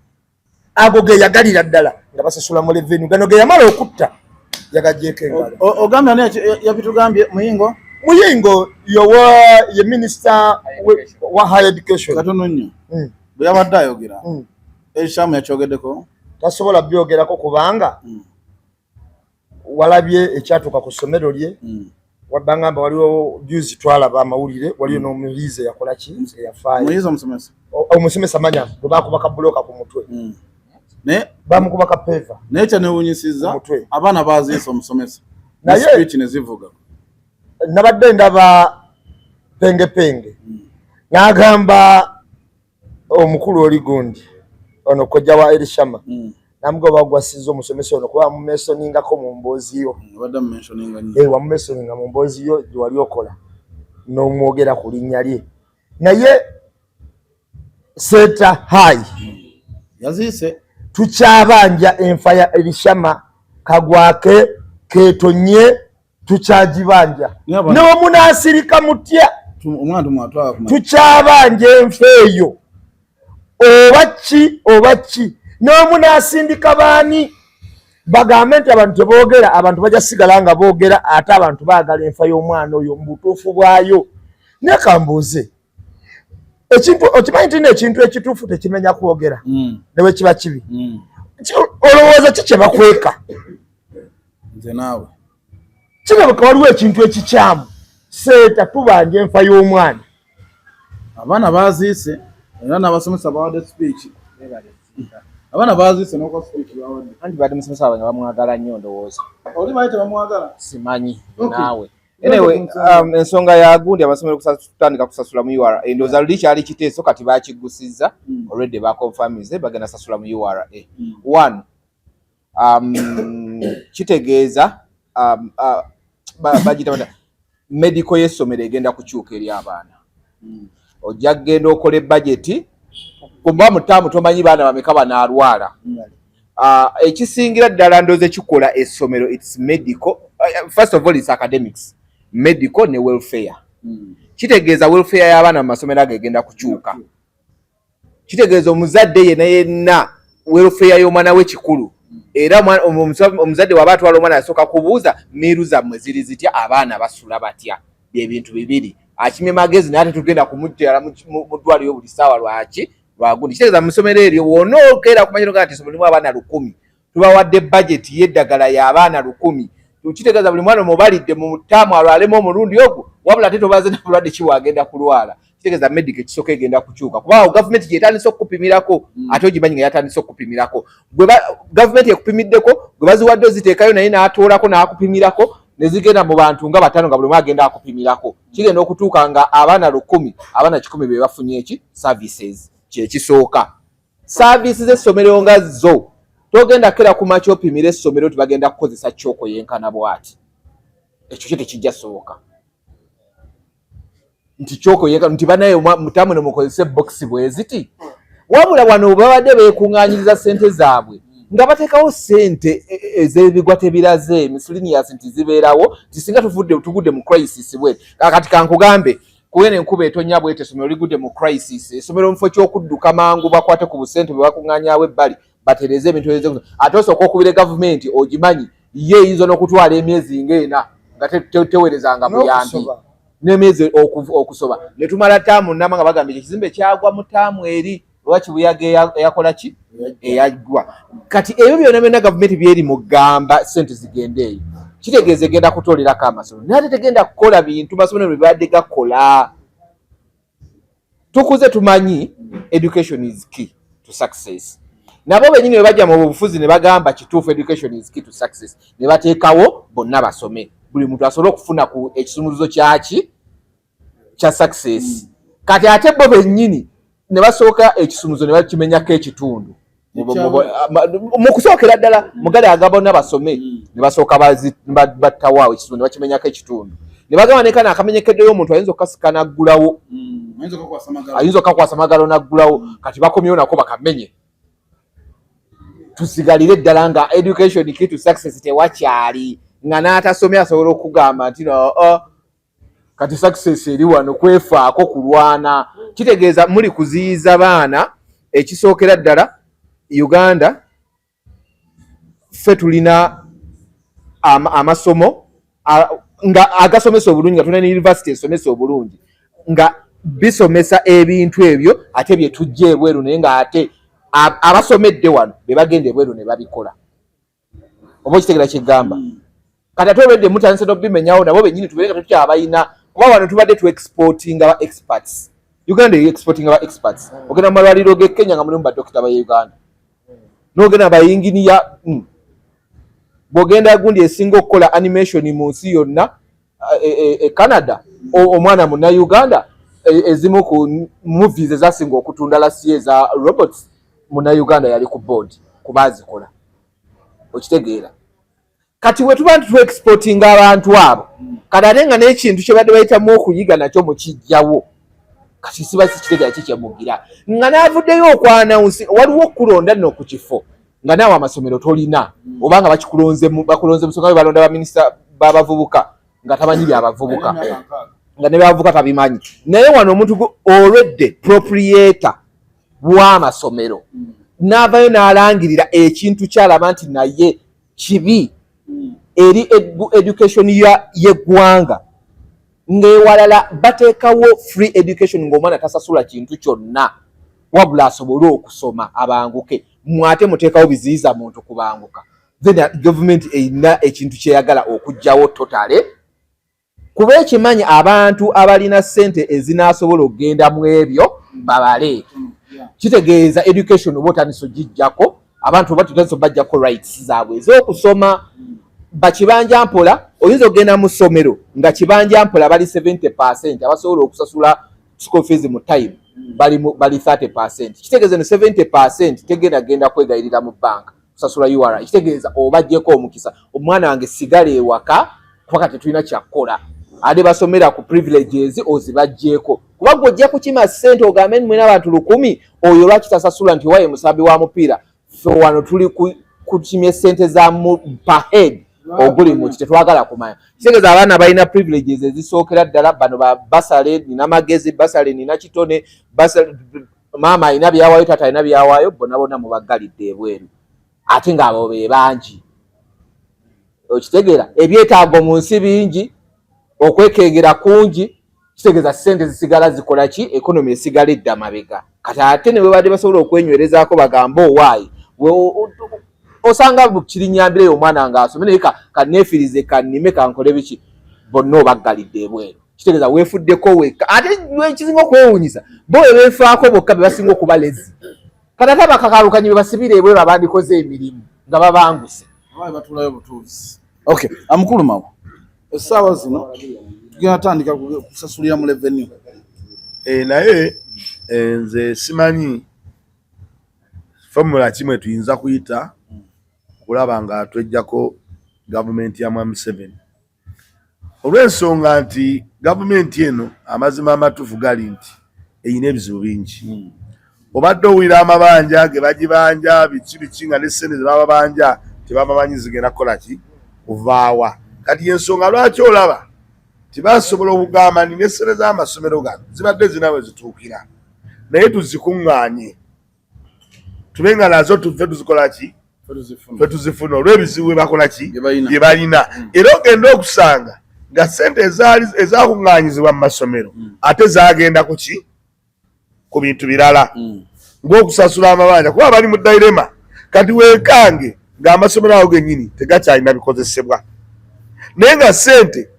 ago ge yagalira ddala nga basasula mu revenue gano ge yamala okutta yagagyeko engalo. Ogambye ani yapitugambye Muyingo ye minister wa higher education katono nnyo bwe yabadde ayogera Shamu yakyogeddeko tasobola byogerako kubanga walabye ekyatuuka ku ssomero lye wabbangamba waliwo juzi twalaba amawulire waliyo n'omuyizi yakola ki eyafaayo omusomesa manya bwe bakuba kabuloka ku mutwe bamukuba kapeva naye kyanewunyisiza abaana baziisa omusomesa naye speech ne zivuga nabadde ndaba penge n'agamba omukulu oli gundi ono kojja wa Elishama namugoba gwasiza omusomesa ono kuba mumesoningako mu mboozi yo wamumesoninga mu mboozi yo wali okola n'omwogera ku linnya lye naye Seta High yaziise tukyabanja enfa ya Elishama kagwake ketonye tukyagibanja n'omunaasirika mutya tukyabanja enfa eyo oba ki n'omunaasindika baani bagambe nti abantu teboogera abantu bajja sigala nga boogera ate abantu baagala enfa y'omwana oyo mu butuufu bwayo naye kambuuze ekintu okimanyi nti n'ekintu ekituufu tekimenya kwogera ne bwe kiba kibi olowooza ki kye bakweka nze naawe kirabika waliwo ekintu ekikyamu Seeta tubanja enfa y'omwana abaana baziise era n'abasomesa bawadde speech abaana baziise n'okuwa speech bawadde anti badde musomesa abanye bamwagala nnyo ndowooza oli baali tebamwagala simanyi naawe anyway ensonga ya gundi amasomero kutandika kusasula mu URA endowooza luli kyali kiteeso kati bakigusizza already baconfirmize bagenda sasula mu URA one kitegeeza bagita medical y'essomero egenda kukyuka eri abaana ojja kugenda okola budget kuba mutamu tomanyi baana bameka banaalwala ekisingira ddala ndooze kikola essomero its medical first of all its academics medical ne welfare kitegeeza welfare y'abaana mu masomero ago egenda kukyuka kitegeeza omuzadde yenna welfare y'omwana we kikulu era omuzadde waba atwala omwana asooka kubuuza miiru zammwe ziri zitya abaana basula batya byebintu bibiri akimye magezi naye tugenda kumutwala mu ddwaliro buli ssaawa lwagundi kitegeeza mu ssomero eryo wonna okeera kumanyiro nti essomero limu abaana 100 tubawadde budget y'eddagala y'abaana 100 tukitegeeza buli mwana omubalidde mu ttaamu alwalemu omulundi ogwo wabula ate tobaze na bulwadde kiwagenda kulwala kitegeeza medical ekisooka egenda kukyuka kubanga gavumenti gyetandise okukupimirako ate ogimanyi nga yatandise okukupimirako gavumenti ekupimiddeko gwe baziwadde oziteekayo naye n'atoolako n'akupimirako ne zigenda mu bantu nga 5 nga buli omu agenda akupimirako kigenda okutuuka nga abaana 100 abaana 100 be bafunye eki services kyekisooka services essomero nga zo togenda kera ku makyo opimira essomero tibagenda kukozesa kyoko yenkana bwati ekyo kye tekijja sooka nti kyoko yenkana nti banaye mutamu ne mukozese box bweziti wabula wano babadde beekuŋŋaanyiriza ssente zaabwe nga bateekawo ssente ez'ebigwa tebiraze miscellaneous nti zibeerawo tisinga tugudde mu crisis bwe kati kankugambe kuwene enkuba etonya bwete essomero ligudde mu crisis essomero mufo ky'okudduka mangu bakwate ku busente bwe bakuŋŋaanyaawo ebbali batereze ebintu ezo ate osooka okubira gavumenti ogimanyi ye eyinza n'okutwala emyezi ng'ena nga teweerezanga buyambi n'emyezi okusoba ne tumala ttaamu nnama nga bagambye ekizimbe kyagwa mu ttaamu eri oba kibuyaga eyakola ki eyagwa kati ebyo byonna byonna gavumenti byeri mugamba ssente zigenda eyo kitegeeza egenda kutolerako amasomero naye ate tegenda kukola bintu masomero bye badde gakola tukuze tumanyi education is key to success nabo benyini bwe bajja mu bufuzi ne bagamba kituufu education is key to success ne bateekawo bonna basome buli muntu asobole okufuna ku ekisumuluzo kyaki kya success kati ate bo bennyini ne basooka ekisumuluzo ne bakimenyako ekitundu mu kusookera ddala mugale agabona basome ne basooka battawaawo ekisumuluzo ne bakimenyako ekitundu ne bagamba nekana akamenyekeddeyo omuntu ayinza okukasika naggulawo ayinza okakwasa magalo naggulawo kati bakomyewo nako bakamenye tusigalire ddala nga education key to success tewakyali nga n'atasomye asobola okugamba nti kati success eri wano kwefaako kulwana. Kitegeeza muli kuziyiza baana. Ekisookera ddala Uganda ffe tulina amasomo nga agasomesa obulungi, nga tulina university esomesa obulungi nga bisomesa ebintu ebyo ate bye tujja ebweru, naye nga ate abasomedde wano be bagenda ebweru ne babikola. Oba okitegeera kigamba kati ate obedde mutandise n'obimenyawo nabo bennyini tubeere nga tukyabayina, kuba wano tubadde tu exporting aba experts. Uganda ye exporting aba experts. Ogenda mu malwaliro ge Kenya nga mulimu badokita ba Uganda, n'ogenda bayinginiya bw'ogenda gundi esinga okukola animation mu nsi yonna Canada, omwana munna Uganda, ezimu ku movies ezasinga okutunda last year za robots munna Uganda yali ku board kubazikola. Okitegeera kati we tuba tu exporting abantu abo kati ate nga n'ekintu kye badde bayitamu okuyiga nakyo mukijjawo kati siba kitegeera kikyamugira nga n'avuddeyo okwanawunsi waliwo okulonda nno ku kifo nga naawe amasomero tolina obanga bakulonze musonga we balonda baminisita b'abavubuka nga tamanyi byabavubuka nga ne byabavubuka tabimanyi, naye wano omuntu olwedde proprietor w'amasomero n'avayo n'alangirira ekintu kyalaba nti naye kibi eri education y'eggwanga ng'ewalala bateekawo free education ng'omwana tasasula kintu kyonna wabula asobole okusoma abanguke, mwate muteekawo biziyiza muntu kubanguka, then government eyina ekintu kyeyagala okugjawo totale kuba ekimanyi abantu abalina ssente ezinaasobola okugenda mu ebyo babale. Kitegeeza education oba otandise ogijjako abantu oba tutandise bajjako rights zaabwe ez'okusoma. Bakibanja mpola oyinza okugenda mu ssomero nga kibanja mpola bali 70% abasobola okusasula school fees mu time bali 30%. Kitegeeza ne 70% tegenda kwegayirira mu bank kusasula URA. Kitegeeza obajjeko omukisa omwana wange sigala ewaka kuba kati tulina kyakkola ade basomera ku privileges ozibajjeko kuba gw'ojja kukima ssente ogambe mwena abantu 100 oyo lwaki tasasula nti waye musabi wa mupiira ffe wano tuli kukimya ssente za per head oguli mu tetwagala kumanya. Kitegeeza abaana balina privileges ezisookera ddala bano ba basale nina magezi basale nina kitone basale maama alina byawaayo tata alina byawaayo bonna mu bagalidde ebweru ate ng'abo be bangi. Okitegeera ebyetaago mu nsi bingi okwekengera kungi. Kitegeeza ssente zisigala zikola ki economy esigala edda mabega kati ate ne bwe badde basobola okwenywerezaako bagamba owaayi osanga bukirinyambire omwana ng'asome naye kaneefirize kannime kankole biki bonna obaggalidde ebweru. Kitegeeza weefuddeko wekka ate ekisinga okwewuunyisa bo we beefaako bokka be basinga okuba lezi kati ate abakakalukanye be basibira ebweru abandikoze emirimu nga babanguse batulayo butuuzi. Okay, amukulu mawo essaawa zino tugenda tandika kusasulira mu revenue naye nze simanyi formula kimwe tuyinza kuyita kulaba nga twejjako gavumenti ya Mwami 7 olw'ensonga nti gavumenti eno amazima amatuufu gali nti eyina ebizibu bingi. Obadde owulira amabanja ge bagibanja biki nga n'essente ze bababanja tebabamanyi zigenda kukola ki kuvaawa. Kati ensonga lwaki olaba tibasobola okugamba nti n'essente z'amasomero gano zibadde zinawe zituukira naye tuzikuŋŋaanye tubenga nazo tuve tuzikola ki fe tuzifuna olw'ebizibu bwe bakola ki bye balina. Era ogenda okusanga nga ssente ezakuŋŋaanyizibwa mu masomero ate zagenda ku ki ku bintu birala ng'okusasula amabanja kuba bali mu dairema kati weekange ng'amasomero ago gennyini tegakyalina bikozesebwa naye nga ssente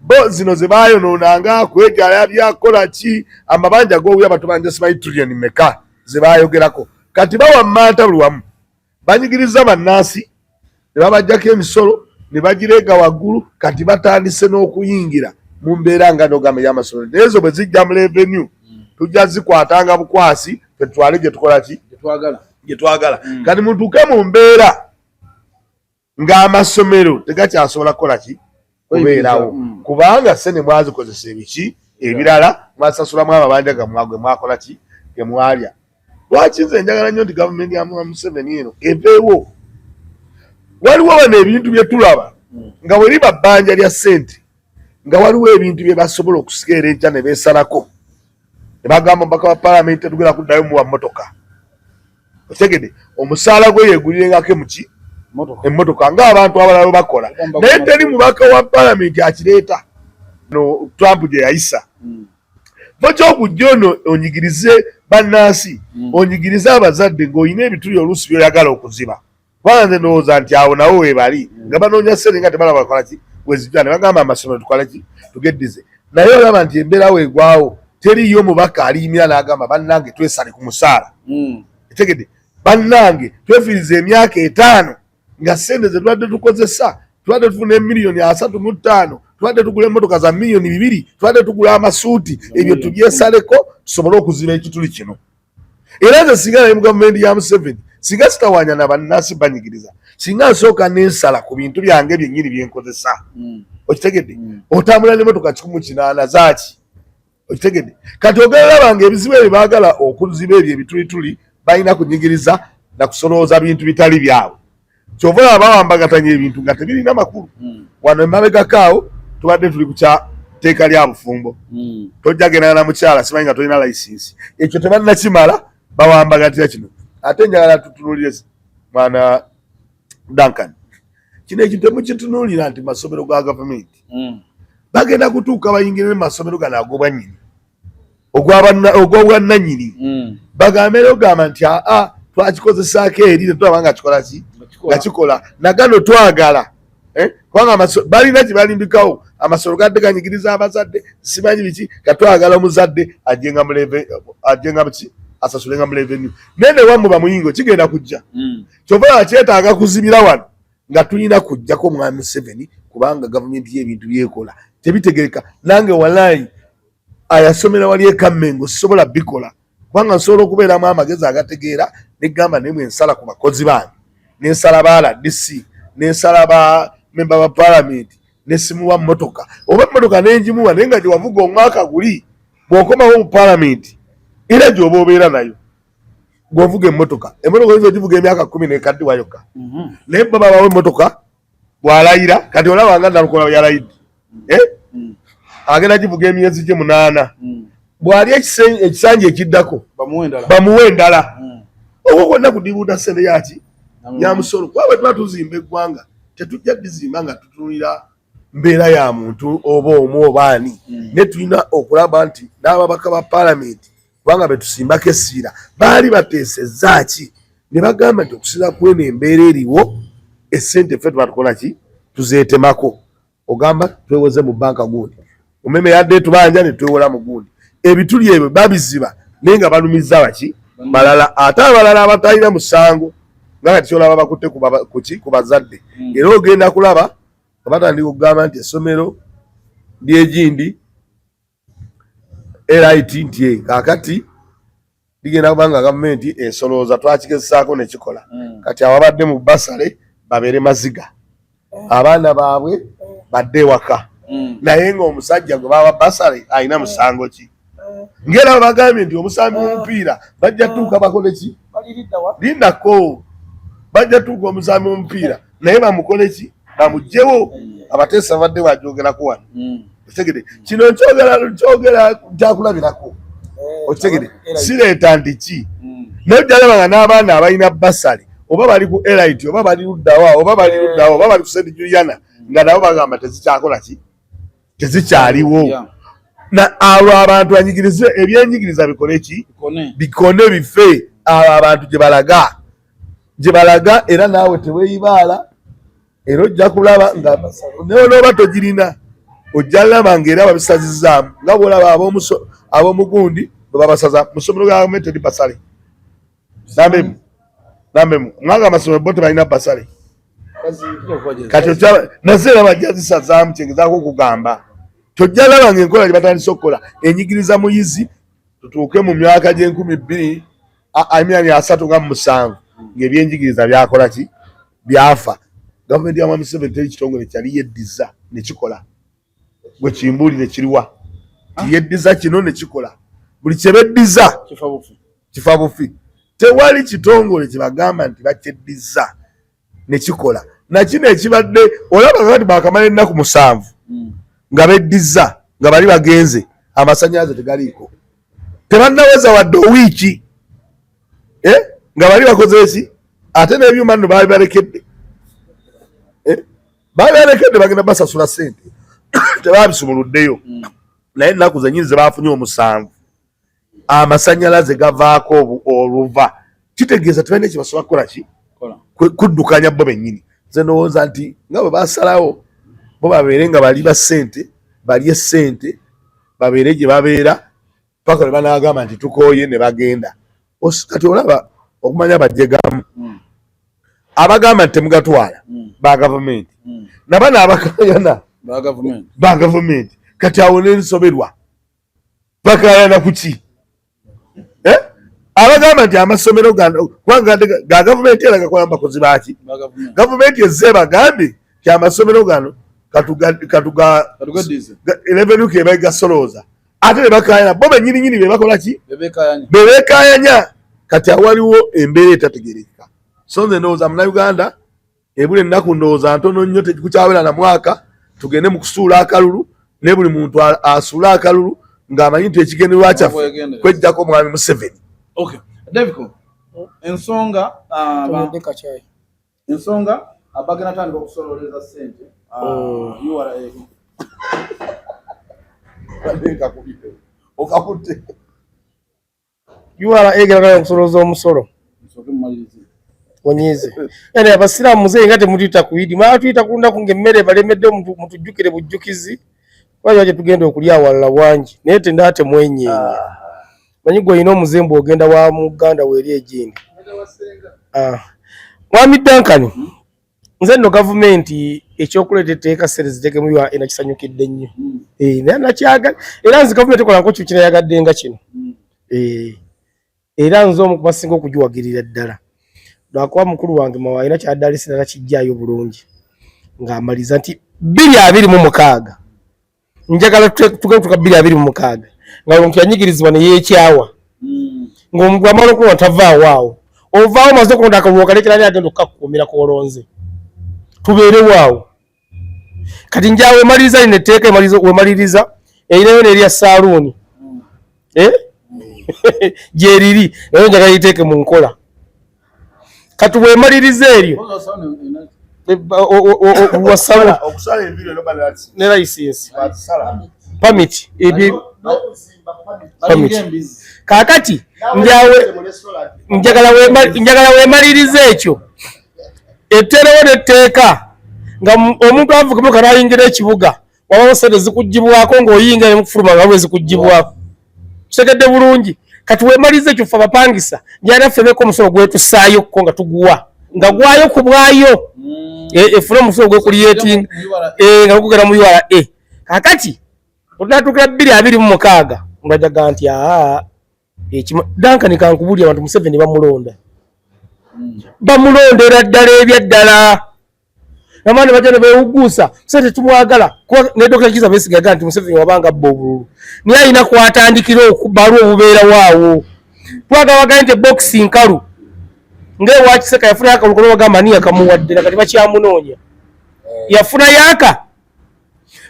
bo zino ze baayonoonanga kwejala byakola ki amabanja g'owuya batubanja simanyi trillion meka ze baayogerako kati bawa mmanta buli wamu banyigiriza bannansi ne babajjako emisolo ne bagireega waggulu kati batandise n'okuyingira mu mbeera nga n'ogamba ey'amasomero naye ezo bwe zijja mu revenue tujja zikwatanga bukwasi tetwale gye tukola ki gye twagala kati mutuuke mu mbeera ng'amasomero tegakyasobola kukola ki kubeerawo kubanga ssente mwazikozesa ebiki ebirala mwasasulamu amabanja gammwe mwakola ki ge mwalya. Lwaki nze njagala nnyo nti gavumenti ya Mwami 7 eno eveewo waliwo bano ebintu bye tulaba nga bwe liba bbanja lya ssente nga waliwo ebintu bye basobola okusigaera enkya ne beesalako ne bagamba omubaka wa paalamenti tetugenda kuddayo muwa mmotoka. Otegedde omusaala gwe yeegulirengako muki emmotoka ng'abantu abalala bakola, naye teri mubaka wa paalamenti akireeta no Trump gye yayisa. Bokyokujja ono onyigirize bannansi, onyigirize abazadde ng'olina ebituli oluusi byoyagala okuziba. Kubanga nze ndowooza nti awo nawo weebali nga banoonya ssente nga tebalaba bakola ki wezijja ne bagamba amasomero tukola ki tugeddize. Naye olaba nti embeera weegwawo teriyo mubaka aliyimira n'agamba bannange twesale ku musaala. Etegedde bannange twefiiriza emyaka 5 nga ssente ze tubadde tukozesa tubadde tufuna emiliyoni 35, tubadde tugula emmotoka za miliyoni 2, tubadde tugula amasuuti, ebyo tubyesaleko tusobole okuziba ekituli kino. Era nze singa naye mu gavumenti ya Museveni singa sitawaanya na bannansi banyigiriza, singa nsooka n'ensala ku bintu byange byennyini byenkozesa. Okitegedde otambula n'emmotoka 180 zaaki. Okitegedde kati ogerabanga ebizibu ebyo baagala okuziba ebyo ebitulituli balina kunyigiriza na kusolooza bintu bitali byabwe. Kyova abawambagatanya ebintu nga tebirina makulu. Wano emabegakaawo tubadde tuli ku tteeka lya bufumbo. Tojja genda na mukyala simanyi nga tolina layisinsi. Ekyo tebalina kimala bawambagatira kino. Ate njagala tutunuulire mwana Duncan. Kino ekintu temukitunuulira nti masomero ga gavumenti bagenda kutuuka bayingire mu masomero gano ag'obwannyini ogw'obwannannyini bagambe ogamba nti twakikozesaako eri netulaba nga kikola ki nga kikola nagano twagala kubanga balina kye balimbikawo amasomero gadde ganyigiriza abazadde simanyi biki katwagala omuzadde ajenga muki asasulenga mu revenue nene wamu bamuyingo kigenda kujja kyova kyetaaga kuzibira wano nga tulina kujjako mwami Museveni kubanga gavumenti y'ebintu byekola tebitegereka. Nange walayi ayasomera wali ekammengo sisobola bikola kubanga nsobola okubeeramu amagezi agategeera negamba nemwe ensala ku bakozi bange n'ensala ba RDC n'ensala ba memba ba paalamenti n'essimuwa mmotoka oba emmotoka n'enjimuwa naye nga gye wavuga omwaka guli bw'okomawo mu paalamenti era gy'oba obeera nayo gwovuga emmotoka oyinza ogivuga emyaka 10 nekaddiwa yokka naye baba bawe emmotoka bw'alayira kati olaba nga nalukola yalayidde agenda givuga emyezi gye 8 bw'ali ekisanja ekiddako bamuwe endala okwo kwonna kudibuuda ssente yaki yamusolo kuba bwe tuba tuzimba eggwanga tetujja dizimba nga tutunulira mbeera ya muntu oba omu obaani ne tulina okulaba nti n'ababaka ba paalamenti kubanga betusimbako essira baali bateesezza ki ne bagamba nti okusinza kweno embeera eriwo essente ffe tuba tukola ki tuzeetemako ogamba tweweze mu banka gundi omeme yadde tubanja ne twewola mu gundi ebituli ebyo babiziba naye nga balumiza baki balala ate abalala abatalina musango nga kati kyolaba bakutte ku bazadde era ogenda kulaba abatandika okugamba nti essomero ly'egindi LIT nti kakati ligenda kubanga gavumenti esolooza twakigezesaako nekikola kati ababadde mu basale babeere maziga abaana baabwe badde waka naye ng'omusajja gwe baba basale alina musango ki ngera bagambye nti omusambi w'omupiira bajja tuuka bakole ki lindako bajja tuuka omusambi w'omupiira naye bamukole ki bamugjewo abateesa badde bajogerako wano okitegede kino nkyogera kyakulabirako okitegede sireeta nti ki naye jalabanga n'abaana abalina basale oba bali ku LIT oba bali luddawa oba bali luddawa oba bali ku St. Juliana nga nabo bagamba tezikyakola ki tezikyaliwo na abo abantu banyigirize ebyenyigiriza bikole ki bikone bife abo abantu gye balaga era naawe teweeyibaala era ojja kulaba nga n'oba togirina ojja laba ng'era babisazizaamu nga bw'olaba ab'omugundi bwe babasaza mu ssomero ga gavumenti teri basale nambemu mwanga amasomero bo tebalina basale kati nazeera bajja zisazaamu kyengezaako okugamba tojja laba ng'enkola gye batandise okukola enyigiriza muyizi tutuuke mu myaka g'2037 ng'ebyenjigiriza byakola ki byafa gavumenti ya mwami Museveni teri kitongole kyali yeddiza nekikola gwe kimbuulire kiriwa yeddiza kino nekikola buli kyebeddiza kifa bufi tewali kitongole kyebagamba nti bakyeddiza nekikola na kino ekibadde olaba kati bakamala ennaku 7 nga beddiza nga bali bagenze amasannyalaze tegaliiko tebannaweza wadde wiiki nga bali bakoze eki ate n'ebyuma nno baali balekedde bagenda basasula ssente tebabisumuluddeyo naye ennaku zenyini ze bafunye 7 amasannyalaze gavaako oluva kitegeeza tebalina ekibasobola kukola ki kuddukanya bo bennyini nze ndowooza nti nga bwe basalawo bo babeere nga bali ba ssente balye ssente babeere gye babeera paka lwe banaagamba nti tukooye ne bagenda kati olaba okumanya bajjegamu abagamba nti temugatwala ba gavumenti nabana abakayana ba gavumenti kati awo nensoberwa bakayana kuki abagamba nti amasomero kubanga ga gavumenti era gakola mu bakozi baki gavumenti ezze bagambe nti amasomero gano katuga revenue ke bagasoloza ate ne bakayana bo bennyini be bakola ki bebekayanya kati awaliwo embeera etategerekeka so nze ndowooza Munnayuganda ebuli ennaku ndowooza ntono nnyo tekikukyawera na mwaka tugende mu kusuula akalulu ne buli muntu asuula akalulu ng'amanyi nti ekigendererwa kyaffe kweggyako Mwami Museveni. Okay, Deviko, ensonga abagenda tandika okusololeza ssente URA okakutte URA egera okusoloza omusolo onyize ene abasiraamu muzeyi nga temutuyita ku idi mwatuyita ku lunaku ng'emmere balemedde mutujjukire bujjukizi waje tugenda okulya awalala wangi naye tendaate mwenyeenya manyi gwe olina omuzembe ogenda wa Muganda weeri egindi Mwami Duncan nze nno gavumenti ekyokuleeta etteeka ssente ziteeke mu URA nakisanyukidde nnyo naye nakyagala era nze gavumenti ekola nko kino yagadde nga kino era nze omu kubasinga okugiwagirira ddala lwakuba mukulu wange mawa alina kyaddaalisira nakijjaayo bulungi ng'amaliza nti 2026 njagala tugetuka 2026 nga omuntu yanyigirizibwa ne yeekyawa ng'omuntu amala okuba tavaawo awo ovaawo maze okulonda akalulu okalekera ne agenda okukakuumira kwolonze tubeerewo awo kati njawe wemaliriza lino etteeka wemaliriza erinayo n'erya saaluuni gyeriri nayo njagala liteeke mu nkola kati wemaliriza eryo wasala okusala enviiri ne license permit kakati njagala wemaliriza ekyo etterewo n'etteeka nga omuntu avuga kanayingira ekibuga wabawo sente zikugibwako ng'oyinga nemukufuluma nga bwe zikugibwako kitegedde bulungi kati wemaliriza ekyo ffe abapangisa njagala ffebeko omusolo gwetusaayo ko nga tuguwa nga gwayo ku bwayo efuna omusolo gwekuliyetinga nga gugera mu URA kakati otunatuukira 2026 ngajaga nti Duncan kankubulya abantu Museveni bamulondera ddala ebyaddala amaani bajja ne beewuguusa sente tumwagala ne Dr. Kizza Besigye yagaa nti Museveni wabanga bba obululu naye alina kwatandikira okubalwa obubeera waawo twagabagaye nti boxi nkalu ng'ewa Kiseka yafuna akalulu kono bagamba ni yakamuwadde nakati bakyamunoonya yafuna yaaka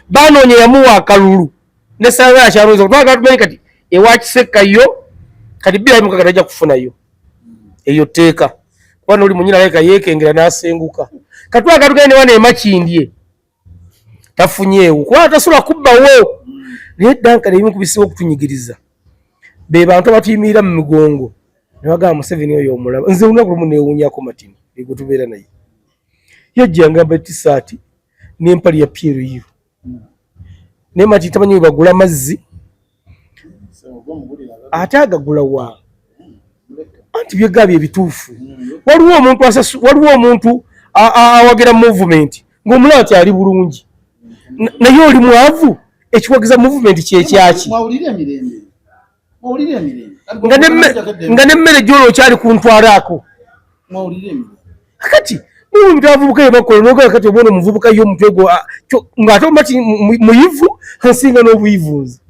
banoonya yamuwa akalulu ne Ssaabala akyalowooza twagala tumanyi kati ewa Kiseka yo kati 2026 ajja kufunayo eyo tteeka kuba n'oli munyina alabika yeekengera n'asenguka kati twagala tugende wano emakindye tafunyeewo kuba tasobola kubbawo naye Duncan ebimu kubisiba okutunyigiriza be bantu abatuyimirira mu migongo ne bagamba Museveni oyo omulaba nze olunaku lumu neewuunyako matini egwe tubeera naye yajja ngamba etisaati n'empali ya PLU naye matini tamanyi we bagula mazzi ate agagula wa anti byegabye ebituufu waliwo omuntu awagira movement ng'omulaba tyali bulungi naye oli mwavu ekiwagiza movement kyekyaki nga n'emmere gy'olwo okyali kuntwalaako kati omuntu abavubuka ye bakola n'ogala kati obona omuvubuka ye omutwe gwo ng'ate omati muyivu ansinga n'obuyivunzi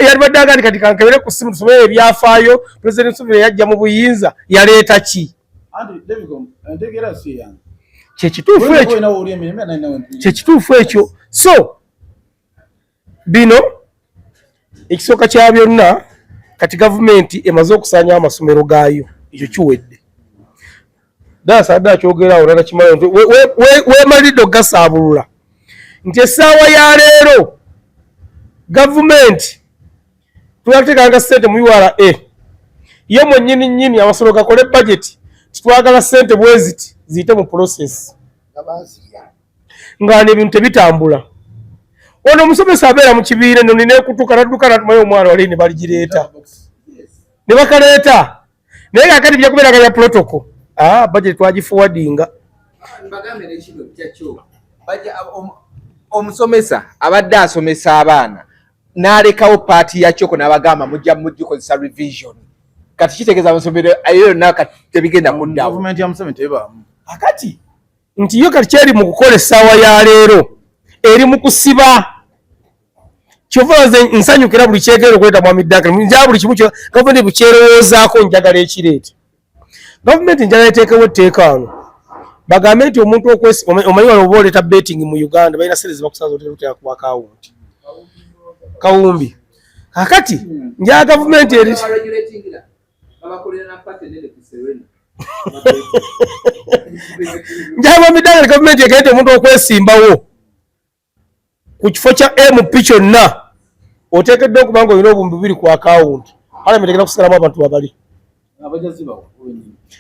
yalibadde agandi kati kankebere ku ssimu tusomere ebyafaayo President Museveni yajja mu buyinza yaleeta ki kyekituufu ekyo. So bino ekisooka kya byonna kati gavumenti emaze okusaanya amasomero gaayo, ekyo kiwedde. Daasa kyogerawo nana kimanyi nti weemalidde okugasaabulula nti essaawa ya leero gavumenti tuyateekanga ssente mu URA ye mwennyini nnyini amasomero gakole budget titwagala ssente bweziti ziyite mu process nga n'ebintu tebitambula. Ono omusomesa abeera mu kibiina eno ninekutuka nadduka natumayo omwana wali ne baligireeta ne bakaleeta naye kakati bijja kubeera galya protocol budget twagifuwadinga. Omusomesa abadde asomesa abaana n'alekawo paati ya kyoko n'abagamba mujja mugikozesa revision. Kati kitegeeza amasomero ayo yonna kati tebigenda kuddawo. Gavumenti ya Museveni tebaamu. Akati nti yo kati kyeri mu kukola essaawa ya leero eri mu kusiba. Kyova nze nsanyukira buli kyegera okweta Mwami Duncan. Nja buli kimu kyo gavumenti bukyerowoozaako njagala ekireeti. Gavumenti njagala eteekewo etteeka wano bagambe nti omuntu omanyi wano oba oleeta betting mu Uganda balina sente ze bakusaza oteera ku akawunti kawumbi. Kakati njagala gavumenti eri njagala Mwami Duncan gavumenti egerete omuntu okwesimbawo ku kifo kya MP kyonna oteekedde okuba nga olina obumbi 2 ku akawunti Parliament egenda kusigalamu abantu babali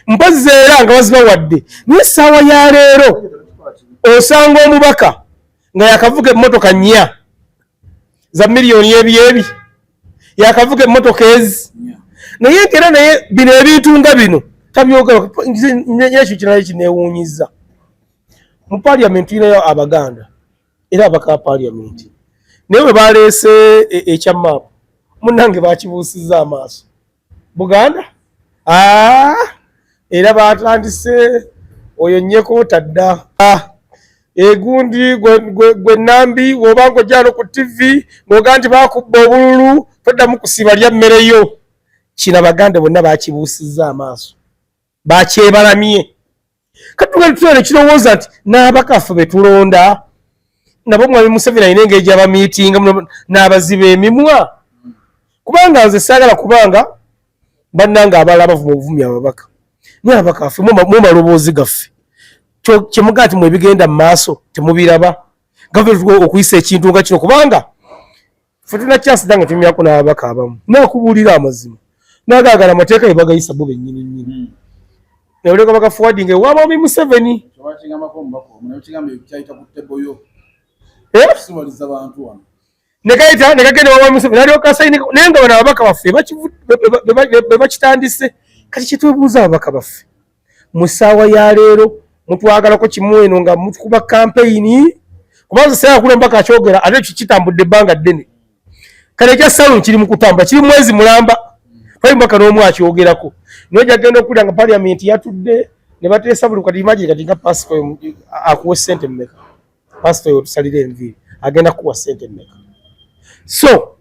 mpozi era nga bazibawadde. Naye essaawa ya leero osanga omubaka nga yakavuga emmotoka 4 za miliyoni ebyebi yakavuga emmotoka ezi naye era naye bino ebintu nga bino tabyogera. Ekyo kirala kineewuunyiza. Mu Parliament tulinayo Abaganda era abaka Parliament naye bwe baleese ekya maapu munnange bakibuusizza amaaso Buganda era batandise oyo nnyeko tadda egundi gwe Nambi w'obanga ojjano ku TV ng'oga nti bakubba obululu toddamu kusiba lya mmereyo. Kino Abaganda bonna bakibuusizza amaaso bakyebalamye. Kati tugenda tutera kirowooza nti n'abakafu be tulonda nabo Mwami Museveni alina engeri gy'abamiitinga n'abaziba emimwa kubanga nze saagala kubanga bannanga abalala bavuma obuvumi ababaka naye ababaka ffe mu maloboozi gaffe kyemugaa nti mwebigenda mu maaso temubiraba gavumenti okuyisa ekintu nga kino kubanga ffe tulina chance dange tumyako n'ababaka abamu nakubuulira amazima nagaagala amateeka ge bagayisa bo bennyini nnyini naye oleka bagafuwadinga ewa Mwami Museveni negagenda Mwami Museveni nalyoka sayini naye nga bano ababaka baffe be bakitandise. Kati kitwebuuza ababaka baffe mu ssaawa ya leero mutwagalako kimu eno nga mutukuba kampeyini kubanga sayagula omubaka akyogera ate ekyo kitambudde ebbanga ddene. Kale ekya salon kiri mu kutamba kiri mwezi mulamba fali mubaka n'omu akyogerako naye gyagenda okuwulira nga Parliament yatudde ne bateesa buli kati imagine kati nga pasito akuwa ssente mmeka pasito yo tusalira enviiri agenda kuwa ssente mmeka. So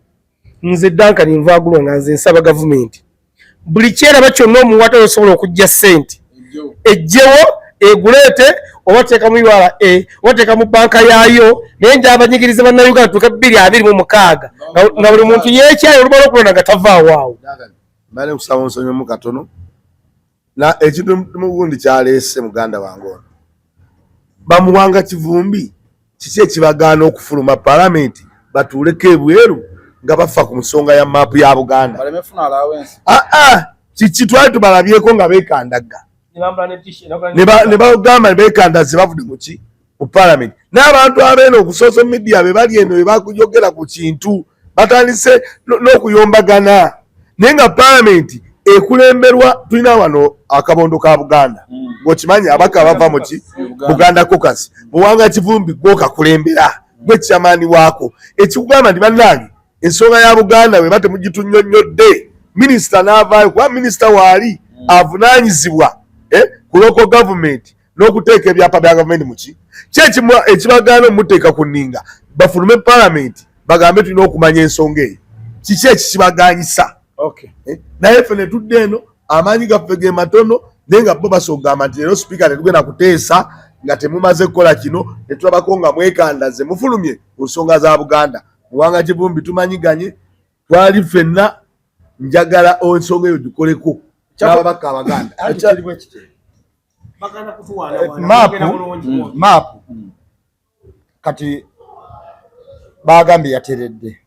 nze Duncan nvaagulwa nga nze nsaba gavumenti buli kyeraba kyonna omuwata osobola okujja ssente ejjewo eguleete oba teeka mu URA oba teeka mu banka yaayo naye nja abanyigiriza bannayuganda tuuke 226 nga buli muntu yeekyayo olumala okulonda nga tavaawo awo. Mbale kusaba nsonyimu katono na ekintu mugundi kyaleese muganda wange ono bamuwanga Kivumbi kiki ekibagaana okufuluma Parliament batuuleko ebweru nga bafa ku nsonga ya maapu ya Buganda. Kiki twali tubalabyeko nga beekandaga ne bagamba beekandaze bavudde muki mu Parliament n'abantu abeena oku social media be bali eno be bakujogera ku kintu batandise n'okuyombagana naye nga Parliament ekulemberwa tulina wano akabondo ka Buganda ng'okimanyi abaka bava muki Buganda caucus Muwanga Kivumbi gw'okakulembera gwe kyamaani waako ekikugamba nti bannange ensonga ya Buganda bwe bate mugitunnyonnyodde minisita n'avaayo kuba minisita waali avunaanyizibwa ku local government n'okuteeka ebyapa bya gavumenti muki kyekimu ekibagaana omuteeka ku nninga bafulume Parliament bagambe tulina okumanya ensonga eyo kiki ekikibaganyisa. Naye ffe ne tudde eno amaanyi gaffe ge matono naye nga bo basogamba nti leero sipiika tetugenda kuteesa nga temumaze kukola kino ne tulabako nga mwekandaze mufulumye ku nsonga za Buganda. Muwanga Kivumbi tumanyiganye, twali ffenna njagala ensonga eyo dukoleko n'ababaka Abaganda. Maapu kati bagambye yateredde.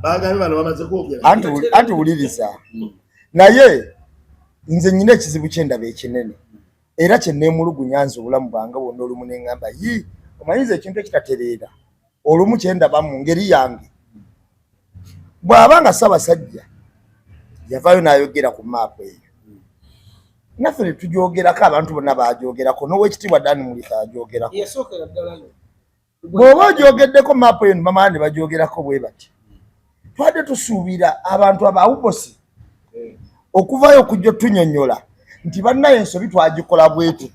Bagambye bano bamaze kwogera. Anti wuliriza. Naye nze nyina ekizibu ky'endaba ekinene. Era kye neemulugunya nze obulamu bwange bwonna olumu ne ŋŋamba omanyiza ekintu ekitatereera olumu kye ndaba mu ngeri yange. Bw'aba nga Ssaabasajja yavaayo n'ayogera ku maapu eyo, naffe ne tugyogerako, abantu bonna baagyogerako, n'Oweekitiibwa Dan Mulisa agyogerako. Bw'oba ogyogeddeko maapu eyo bamala ne bagyogerako bwe bati. Twadde tusuubira abantu abawubosi okuvaayo okujja tunyonnyola nti bannaye ensobi twagikola bwe tuti.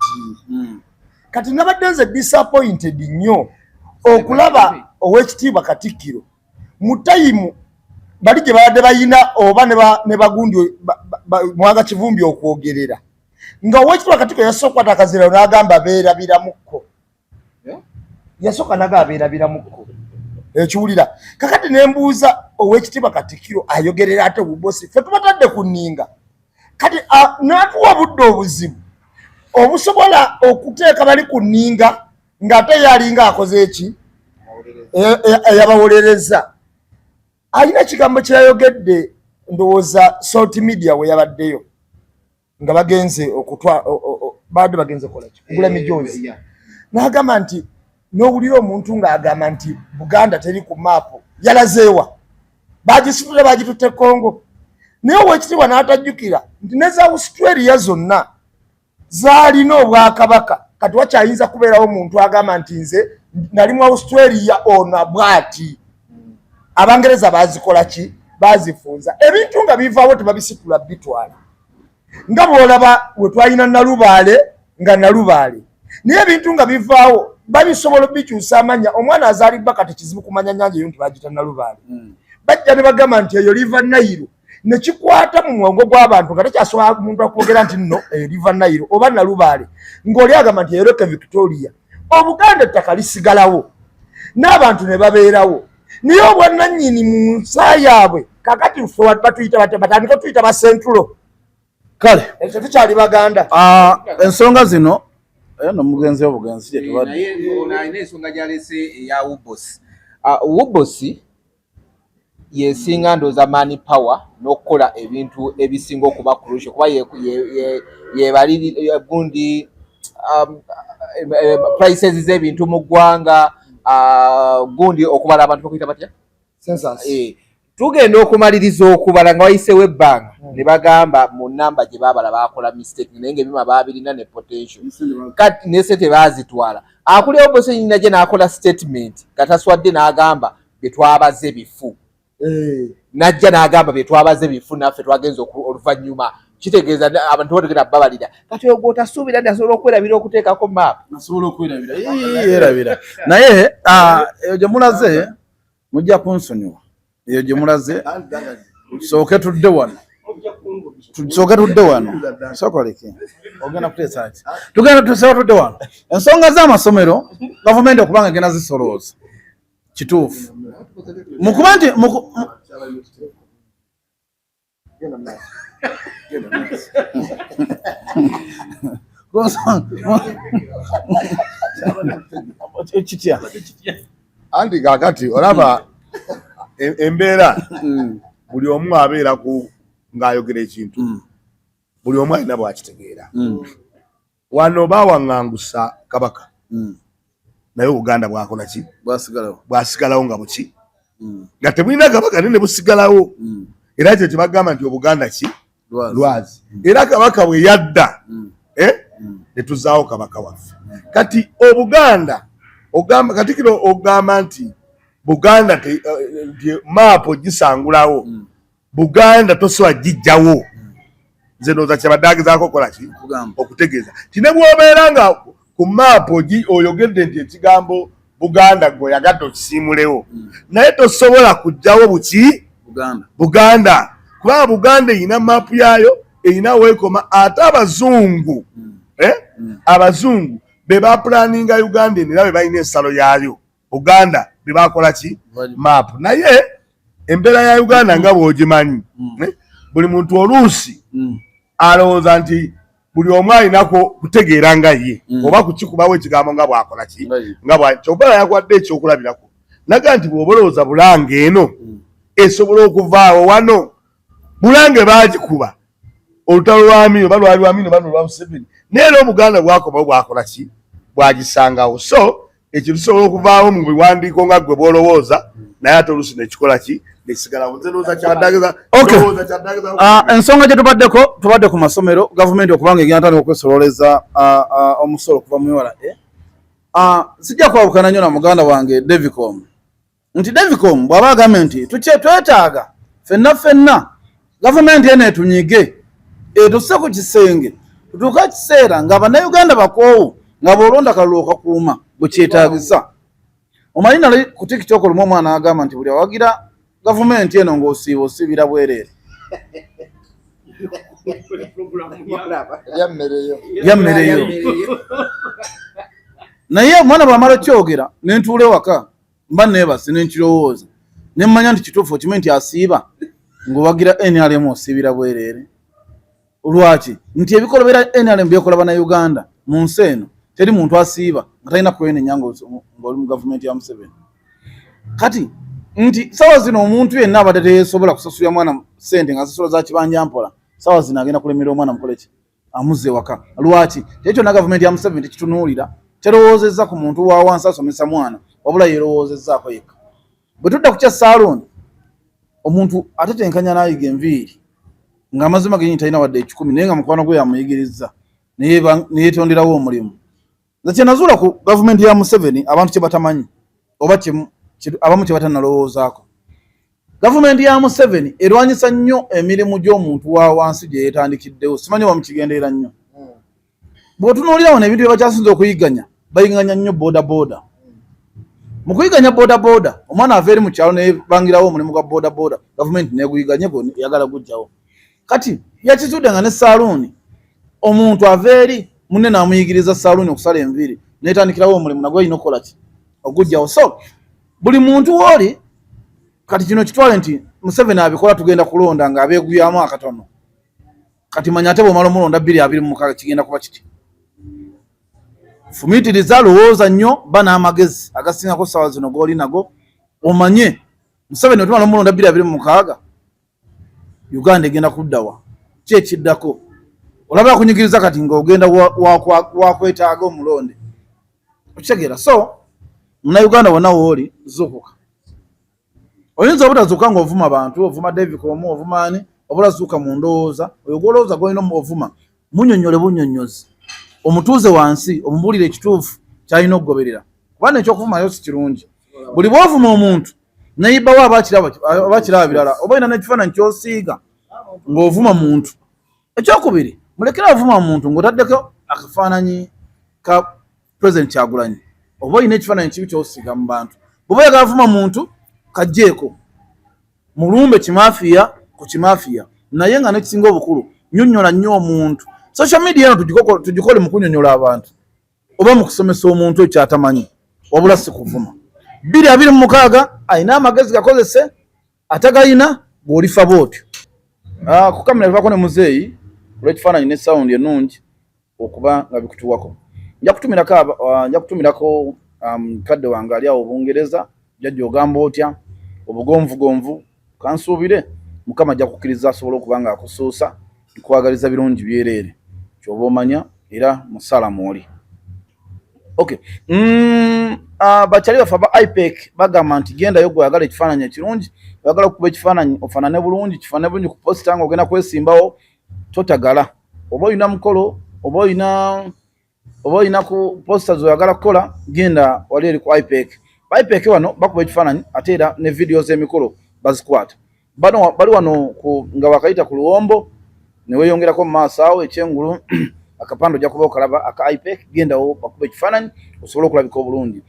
Kati nabadde nze disappointed nnyo okulaba Oweekitiibwa Katikkiro mu tayimu bali gye babadde bayina oba ne bagundi Muwanga Kivumbi okwogerera nga Oweekitiibwa Katikkiro yasooka kwata akazira n'agamba beerabiramuko. Yasooka naga abeerabiramuko. Ekiwulira kakati ne mbuuza Oweekitiibwa Katikkiro ayogerera ate obubosi ffe tubatadde ku nninga kati n'atuwa obudde obuzibu obusobola okuteeka bali ku nninga ng'ate yalinga akoze eki eyabawolereza. Alina ekigambo kyeyayogedde ndowooza Salt Media we yabaddeyo nga bagenze badde bagenze kola kugula mijoozi n'agamba nti n'owulira omuntu ng'agamba nti Buganda teri ku maapu yalazeewa bagisitule bagitutte Congo. Naye Oweekitiibwa n'atajjukira nti ne za Australia zonna zaalina obwakabaka. Kati wakyayinza kubeerawo omuntu agamba nti nze nali mu Australia ono bw'ati. Abangereza bazikola ki? Bazifunza. Ebintu nga bivaawo tebabisitula bitwala. Nga bw'olaba we twalina Nalubaale nga Nalubaale. Naye ebintu nga bivaawo babisobola bikyusa amanya. Omwana azaalibwa kati kizibu kumanya nnyanja eyo nti bagita Nalubaale. Bajja ne bagamba nti eyo River Nile ne kikwata mu muwongo gw'abantu nga tekyasobola omuntu okwogera nti nno eyo River Nile oba Nalubaale ng'oli agamba nti eyo Lake Victoria. Obuganda ettaka lisigalawo n'abantu ne babeerawo. Naye obwannannyini mu nsa yaabwe kakati ffe batuyita batandika tuyita basentulo. Kale ekyo tukyali Baganda. Ensonga zino nomugenzi obugenzi gye tubadde. Naye ensonga gy'alese eya Ubosi. Ubosi yesinga ndooza money power n'okukola ebintu ebisinga okuba crucial kuba yebaliri gundi prices z'ebintu mu ggwanga gundi okubala abantu bakuyita batya Census. Tugenda okumaliriza okubala nga wayiseewo ebbanga ne bagamba mu namba gye baabala baakola mistake naye ng'ebima baabirina ne potential kati ne sente baazitwala. Akulira Obosi nnyina gye n'akola statement kataswadde n'agamba bye twabaze bifu. Najja n'agamba bye twabaze bifu naffe twagenza oluvannyuma kitegeeza abantu botegera babalira kati oyo gw'otasuubira nti asobola okwerabira okuteekako maapu. Nasobola okwerabira yeerabira naye eyo gye mulaze mujja kunsonyiwa. Eyo gye mulaze tusooke tudde wano sokoleke ogenda kuteesa ki tugenda tusooke tudde wano. Ensonga z'amasomero gavumenti okubanga egenda zisolooza kituufu mukuba nti kitya anti kakati olaba embeera buli omu abeera ng'ayogera ekintu buli omu alina bw'akitegeera. Wano baawaŋŋangusa Kabaka naye Obuganda bwakola ki? Bwasigalawo nga buki? Nga tebulina Kabaka ne busigalawo. Era ekyo kye bagamba nti Obuganda ki? Lwazi. Era Kabaka bwe yadda ne tuzaawo Kabaka waffe. Kati Obuganda ogamba Katikkiro ogamba nti Buganda maapu gisangulawo. Buganda tosobola gijjawo. Nze ndowooza kyabadde agezaako okukola ki? Okutegeeza. Ti ne bw'obeera nga ku maapu oyogedde nti ekigambo Buganda gw'oyagadde okisiimulewo. Naye tosobola kuggyawo buki? Buganda. Kubanga Buganda erina maapu yaayo, erina weekoma ate abazungu. Abazungu be ba planninga Uganda era be balina ensalo yaayo Uganda be bakola ki map naye embeera ya Uganda nga bw'ogimanyi buli muntu oluusi alowooza nti buli omu alinako kutegeera nga ye oba kukikubawo ekigambo nga bw'akola ki nga bw'akyokubala yakwadde ekyokulabirako naga nti bw'oba olowooza Bulange eno esobola okuvaawo wano Bulange baagikuba olutalo lwa Amini oba lwali Amini oba lwa Museveni naye era Obuganda bwakomawo bwakola ki bwagisangawo so ekintu kisobola okuvaawo mu biwandiiko nga ggwe bw'olowooza naye ate oluusi nekikola ki nekisigalawo nze ndowooza kyaddagiza ensonga gye tubadde ku masomero gavumenti okubanga egenda tandika okwesololeza omusolo okuva mu URA sijja kwawukana nnyo na muganda wange Davicom nti Davicom bw'aba agambye nti twetaaga ffenna gavumenti eno etunyige etusse ku kisenge tutuuka kiseera nga bannayuganda bakoowu nga bw'olonda kalulu okakuuma bwe kyetaagisa omanyi nali ku TikTok olumu omwana agamba nti buli awagira gavumenti eno ng'osiiba osibira bwereere yammereyo naye omwana bw'amala kyogera ne ntuula ewaka mba neebase ne nkirowooza ne mmanya nti kituufu okimanyi nti asiiba ng'owagira NRM osibira bwereere lwaki nti ebikolobera NRM byekola bannayuganda mu nsi eno teri muntu asiiba nga talina kwenenya ng'oli mu gavumenti ya Museveni kati nti sawa zino omuntu yenna abadde teyesobola kusasulira mwana ssente nga sasula za kibanja mpola sawa zino agenda kulemerera omwana mukoleki amuzze waka lwaki tekyo na gavumenti ya Museveni tekitunuulira terowoozezza ku muntu wa wansi asomesa mwana wabula yerowoozezzaako yekka bwe tudda ku kya Saaloni omuntu atetenkanya n'ayiga enviiri ng'amazima genyi talina wadde 10 naye nga mukwano gwe yamuyigirizza ne yeetonderawo omulimu nze kye nazuula ku gavumenti ya Museveni abantu kye batamanyi oba abamu kye batanalowoozaako gavumenti ya Museveni erwanyisa nnyo emirimu gy'omuntu wa wansi gye yeetandikiddewo simanyi oba mukigenderera nnyo bw'otunuulira wano ebintu bye bakyasinza okuyiganya bayiganya nnyo boda mu kuyiganya boda omwana ava eri mu kyalo nebangirawo omulimu gwa boda gavumenti neguyiganye yagala gujjawo kati yakitudde nga ne Saaloni omuntu ava eri munne n'amuyigiriza Saaloni okusala enviiri netandikirawo omulimu nagwe alina okukola ki ogujjawo so buli muntu woli kati kino kitwale nti Museveni abikola tugenda kulonda nga abeeguyamu akatono kati manya ate bw'omala omulonda 2026 kigenda kuba kiti fumiitiriza lowooza nnyo ba n'amagezi agasingako ssaawa zino g'oli nago omanye Museveni otumala omulonda 2026 Uganda egenda kuddawa ki ekiddako olaba akunyigiriza kati ng'ogenda wakwetaaga omulonde okitegeera so munnayuganda wonna wooli zuukuka oyinza obutazuuka ng'ovuma abantu ovuma Davicom ovuma ani obula zuuka mu ndowooza oyo gw'olowooza gw'olina ovuma munyonyole bunyonyozi omutuuze wansi omubulire ekituufu kyalina okugoberera kubanga ekyokuvuma si kirungi buli bw'ovuma omuntu neyibbawo abakiraba birala oba olina n'ekifaananyi ky'osiiga ng'ovuma muntu ekyokubiri mulekera avuma muntu ng'otaddeko akafaananyi ka President Kyagulanyi oba olina ekifaananyi kibi ky'osiiga mu bantu bw'oba oyagala avuma muntu kajjeeko mulumbe kimaafiya ku kimaafiya naye nga nekisinga obukulu nnyonnyola nnyo omuntu social media eno tugikole mu kunnyonnyola abantu oba mu kusomesa omuntu ekyo atamanyi wabula si kuvuma 2026 alina amagezi gakozese atagayina bw'olifa bw'otyo ku kamera tubako ne muzeeyi olw'ekifaananyi ne sawundi ennungi okuba nga bikutuwako nja kutumirako kadde wange ali awo Obungereza jjajja ogamba otya obugonvugonvu kansuubire Mukama ajja kukkiriza asobole okuba nga akusuusa nkwagaliza birungi byereere kyoba omanya era musala mwoli okay bakyali bafe aba IPEC bagamba nti gendayo gweyagala ekifaananyi ekirungi oyagala okukuba ekifaananyi ofaanane bulungi kifaanane bulungi ku posita nga ogenda kwesimbawo totagala oba olina mukolo oba olina ku posita zoyagala kukola genda wali eri ku IPEC IPEC wano bakuba ekifaananyi ate era ne vidiyo z'emikolo bazikwata bali wano nga wakayita ku Luwombo ne weeyongerako mu maaso awo ekyengulu akapande ojja kuba okalaba aka IPEC gendawo bakuba ekifaananyi osobole okulabika obulungi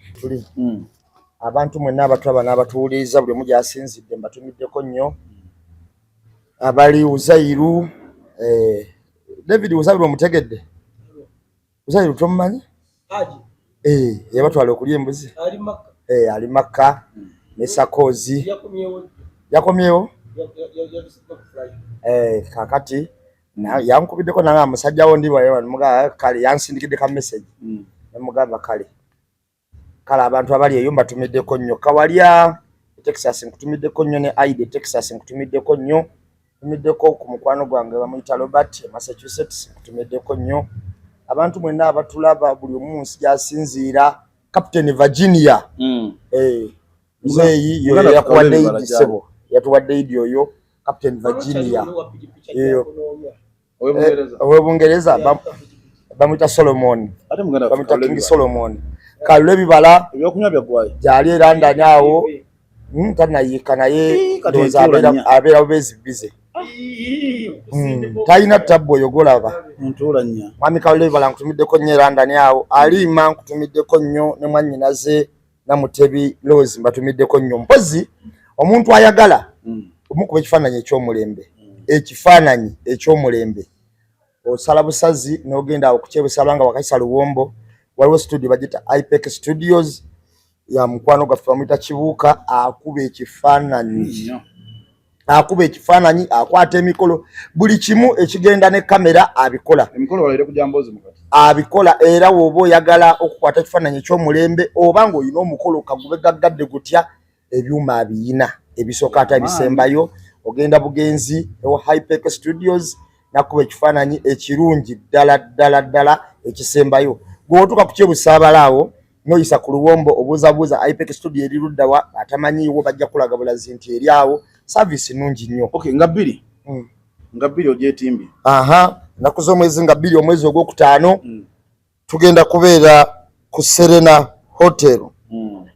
abantu mwenna abatulaba n'abatuwuliriza buli omu gy'asinzidde mbatumiddeko nnyo abali Uzairu David Uzairu omutegedde Uzairu tomumanyi yabatwala okulya embuzi ali Makka ne Sakozi yakomyewo kakati yankubiddeko nange amusajjawo ndimugaa kale yansindikidde ka message namugamba kale abantu abali eyo mbatumiddeko nnyo Kawalya Texas nkutumiddeko nnyo ne Aide Texas nkutumiddeko nnyo nkutumiddeko ku mukwano gwange bamuyita Robert Massachusetts nkutumiddeko nnyo abantu mwenna abatulaba buli omu nsi gyasinziira Captain Virginia mzeeyi yo yakuwadde idi sebo yatuwadde idi oyo Captain Virginia ow'Obungereza bamuyita Solomon bamuyita King Solomon kalule ebibala ebyokunywa byagwaye gyali era ndani awo tanayiika naye ndowooza abeera bubeezibize talina tabbu oyo golaba mwami kalule ebibala nkutumiddeko nnyo era ndani awo Aliima nkutumiddeko nnyo ne mwannyinaze Namutebi Rose mbatumiddeko nnyo mpozi omuntu ayagala omukuba ekifaananyi ekyomulembe ekifaananyi ekyomulembe osala busazi n'ogenda awo kukyebusala nga Wakaisa Luwombo waliwo studio bagita IPEC Studios ya mukwano gaffe bamuyita Kibuuka akuba ekifaananyi akwata emikolo buli kimu ekigenda ne kamera abikola abikola era woba oyagala okukwata ekifaananyi ekyomulembe oba ng'olina omukolo kagube gaggadde gutya ebyuma abiyina ebisooka ate ebisembayo ogenda bugenzi ewa IPEC Studios nakuba ekifaananyi ekirungi ddala ekisembayo gwotuka ku kyebusaabala awo noyisa ku Luwombo obuuzabuuza IPEC Studio eri luddawa atamanyiiwo bajja kulaga bulazi nti eri awo service nungi nnyo nga bbiri ogyetimbi naku z'omwezi nga bbiri omwezi ogwokutaano tugenda kubeera ku Serena Hotel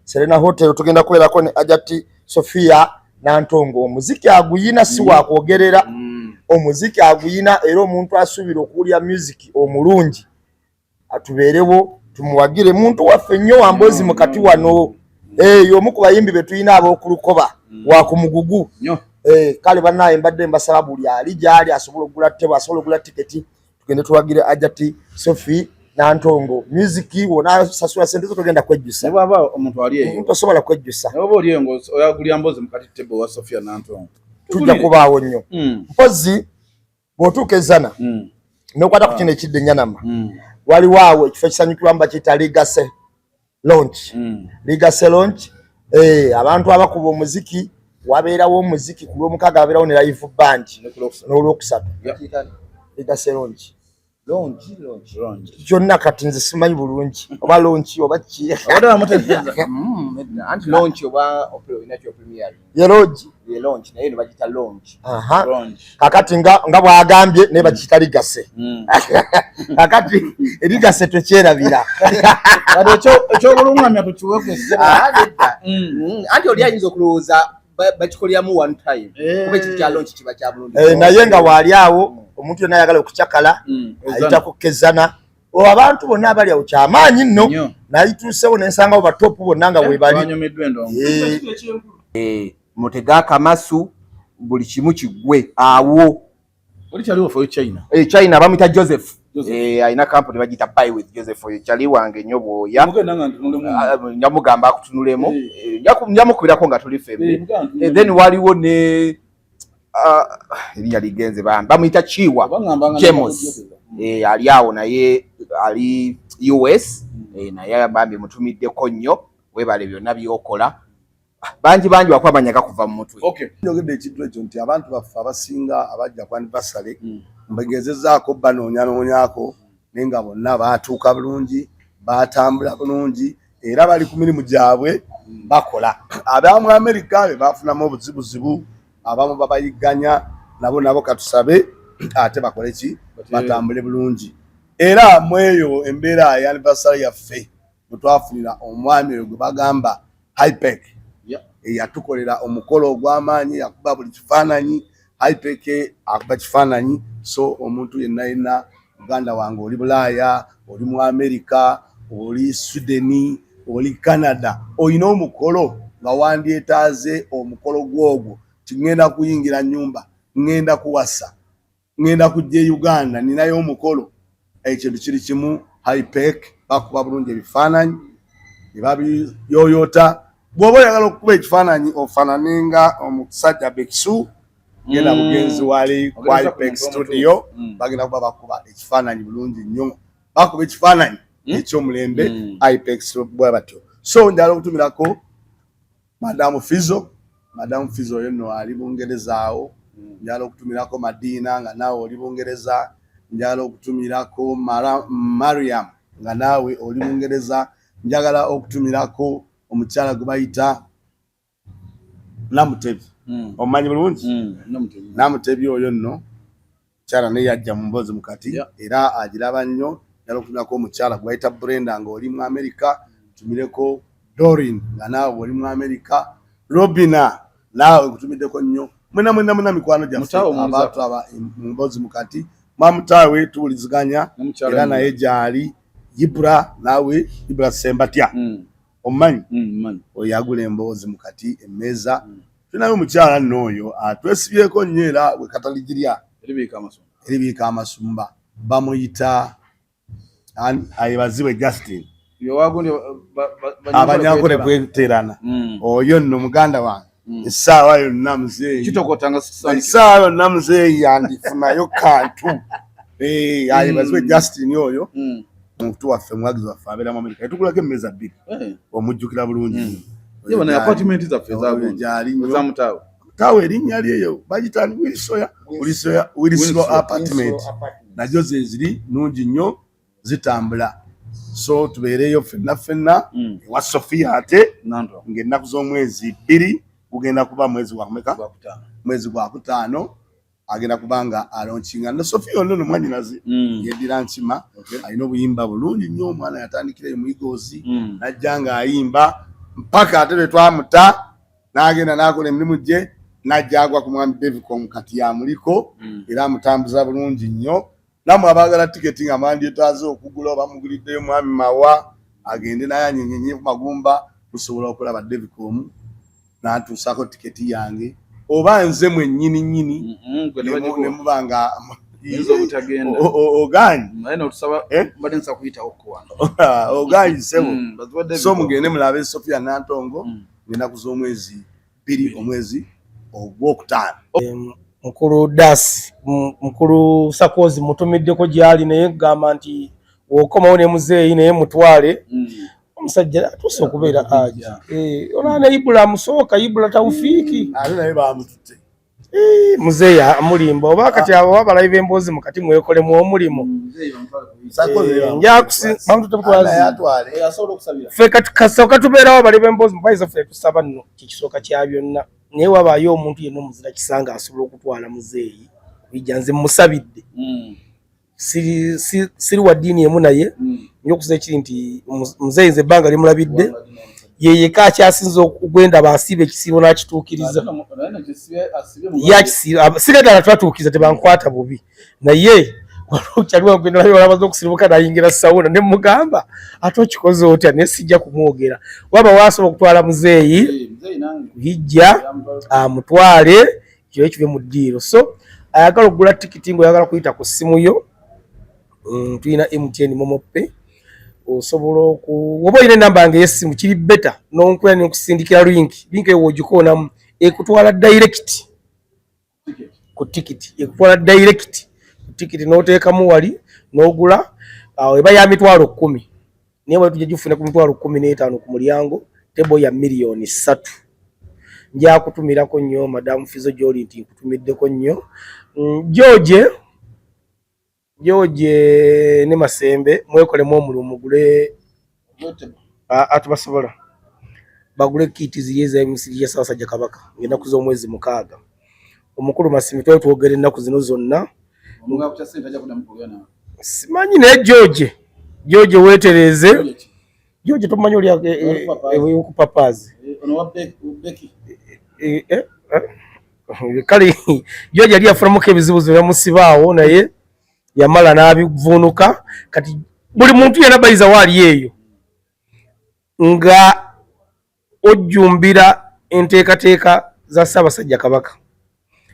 Serena Hotel tugenda kubeerako ne Ajati Sofia Nantongo omuziki aguyina si wakwogerera omuziki aguyina era omuntu asuubira okuwulira music omulungi atubeerewo tumuwagire muntu waffe nnyo wambozi mukati wano omu ku bayimbi be tulina ab'okulukoba wa ku mugugu kale bannaye mbadde mbasaba buli ali gyali asobola okugula ttebo asobola okugula tiketi tugende tuwagire Ajati Sophie Nantongo music wona sasula sente zo tugenda kwejjusa baba omuntu ali eyo omuntu asobola kwejjusa oba oli eyo oyagulya mbozi mukati ttebo wa Sophia Nantongo tujja kubaawo nnyo mpozi bw'otuuka ezana n'okwata ku kino ekidde Nyanama waliwo awo ekifo ekisanyukirwamu bakiyita Legacy Launch abantu abakuba omuziki wabeerawo omuziki ku Lwomukaaga wabeerawo ne live band n'Olwokusatu Legacy Launch kyonna kati nze simanyi bulungi oba launch oba ki anti launch oba inacho premier ye launch naye bagita launch kakati nga bwagambye ne bagita Legacy kakati Legacy tokyerabira kati ekyo bulungamya tukiwekese anti oli ayinza okulowooza bakikolyamu one time kuba ekyo kya launch kiba kya bulungi naye nga waali awo omuntu yonna ayagala okucakala ayita kukezana abantu bonna abali awo kyamaanyi nno nayituusewo nensangawo batopu bonna nga webali Mutega Akamasu buli kimu kigwe awo oli kyaliwo fo China China bamuyita Joseph ayina company bagita Buy with Joseph oyo kyali wange nnyo bwoya nyamugamba akutunulemu nyamukubirako nga tuli fembe then waliwo ne erinya ligenze bamuyita Chiwa James ali awo naye ali US naye bambi mutumiddeko nnyo webale byonna byokola banji wakwamanyaga kuva mu mutwe njogedde ekintu ekyo nti abantu baffe abasinga abajja ku anniversary mbagezezaako banoonyaako naye nga bonna baatuuka bulungi batambula bulungi era bali ku mirimu gyabwe bakola abamu Amerika be bafunamu obuzibuzibu abamu babayigganya nabo katusabe ate bakole ki batambule bulungi era mweyo embeera ya anniversary yaffe mutwafunira omwami oyo gwe bagamba IPEC yatukolera omukolo ogw'amaanyi yakuba buli kifaananyi IPEC akuba kifaananyi so omuntu yenna muganda wange oli Bulaaya oli mu Amerika oli Sweden oli Canada olina omukolo nga wandyetaaze omukolo gwogwo tingenda kuyingira nyumba ngenda kuwasa ngenda kujja Uganda ninayo omukolo ekintu kiri kimu IPEC bakuba bulungi ebifaananyi ne babiyoyota. Bw'oba oyagala okukuba ekifaananyi ofaananenga omusajja Bekisu genda mugenzi wali Qualipec Studio bagenda kuba bakuba ekifaananyi bulungi nnyo, bakuba ekifaananyi ekyomulembe Ipex bwe batyo. So njala okutumirako Madam Fizo oyo nno ali Bungereza awo, njala okutumirako Madina nga naawe oli Bungereza, njala okutumirako Mariam nga naawe oli Bungereza, njagala okutumirako omukyala gwe bayita Namutebi. Omanyi bulungi? Namutebi oyo nno mukyala naye yajja mu mboozi mukati era agiraba nnyo. Njala okutumirako omukyala gwe bayita Brenda nga oli mu Amerika, tumireko Dorin nga naawe oli mu Amerika, Robina naawe kutumiddeko nnyo. Mwena mikwano gyaffe abantu aba mu mboozi mukati, mwamutaawe tuwuliziganya era naye gyali Ibra, naawe Ibra Sembatya. Omanyi oyo yagula emboozi mukati emmeeza. Tunayo omukyala nno oyo atwesibyeko nnyo era we kataligirya eribiika amasumba, bamuyita Ayebazibwe Justin abanyakole kweterana. Oyo nno muganda wange essaawa yonna muzeeyi, essaawa yonna muzeeyi yandifunayo kantu. Ayebazibwe Justin oyo omuntu waffe mwagizi waffe abeera mu Amerika, yatugulako emmeeza bbiri omujjukira bulungi. Tawe erinnya lyeyo bagita Wilsoya apartment, nazo ze ziri nnungi nnyo zitambula. So tubeereyo ffenna ewa Sofia ate ng'ennaku z'omwezi 2 kugenda kuba mwezi gwa kumeka, mwezi gwa 5 agenda kubanga alonkinga na Sofia ono mwanyinazi yedira nkima alina obuyimba bulungi nnyo. Omwana yatandikira mu Igozi najjanga ayimba mpaka ate twamuta n'agenda n'akola emirimu gye najjagwa ku mwami David kati yamuliko era amutambuza bulungi nnyo. Namwe abaagala tiketi nga mandyetaaze okugula oba muguliddeyo mwami Mawa agende naye anyenyenye ku magumba tusobola okulaba David Komu n'atuusako tiketi yange, oba nze mwennyini ne mubanga oganyi oganyi sebo. So mugende mulabe Sofia Nantongo ng'ennaku z'omwezi 2 omwezi ogwokutaano. Mukulu Dasi mukulu Sakozi mutumiddeko gyali naye gamba nti wokomawo ne muzeeyi naye mutwale omusajja atuuse okubeera aja. Olwana Ibula musooka Ibula Tawfiiki naye bamututte muzeeyi amulimba oba kati abo babalayo b'emboozi mukati mwekolemu omulimo ffe kasooka tubeerawo abali b'emboozi mupaiza ffe tusaba nno kikisooka kya byonna, naye wabaayo omuntu yenna omuzira kisanga asobola okutwala muzeeyi bijja nze musabidde siri wa ddiini emu naye nyo okuza ekiri nti muzeeyi nze ebbanga limulabidde yeyeka akyasinza okugenda baasiba ekisiibo n'akituukiriza sigatala twatuukiriza tebankwata bubi naye kyaliwo ogenda naye olabaza okusirimuka nayingira sawuna ne mugamba ate okikoze otya naye sijja kumwogera waba waasobola okutwala muzeeyi bijja amutwale kyo kive mu ddiiro. So ayagala okugula tikiti ng'oyagala kuyita ku ssimu yo tulina MTN Momope osobola oba olina enamba yange y'essimu kiri beta n'onkwera n'okusindikira link eyo wogikoonamu ekutwala direct ku tikiti, ekutwala direct ku tikiti n'oteekamu wali n'ogula eba ya mitwalo 10 naye bwe tujja gifuna ku mitwalo 15 ku mulyango tebo ya miliyoni 3. Nja kutumirako nnyo Madam Fizo gy'oli nti nkutumiddeko nnyo George ne Masembe mwekolemu omulimu mugule atubasobola bagule kiti ziyeza emisiri ya Ssaabasajja Kabaka ng'ennaku z'omwezi 6. Omukulu Masimbi twogera ennaku zino zonna simanyi naye George weetereze George tomanyi oli ku papazi kale George yali afulamuko ebizibu byamusibaawo naye yamala n'abivuunuka. Kati buli muntu yena bayiza waali eyo nga ojjumbira enteekateeka za Ssaabasajja Kabaka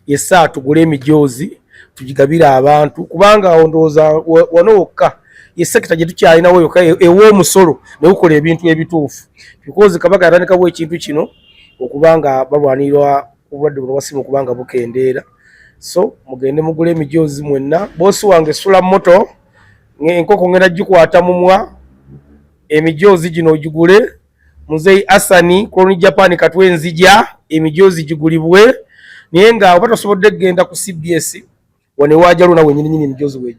yessa tugule emijoozi tugigabira abantu kubanga ondowooza wano wokka ye sector gye tukyalinawo yokka ew'omusolo ne gukola ebintu ebituufu because Kabaka yatandikawo ekintu kino okubanga balwanirwa obulwadde buno bwasiima okubanga bukendeera. So mugende mugule emijoozi mwenna. Boosi wange sula moto enkoko ngenda gikwata mumwa emijoozi gino ogigule. Muzeyi Asani Koloni Japan Katwenzija emijoozi gigulibwe naye nga oba tosobodde kgenda ku CBS wane waajalu nawe nnyini emijoozi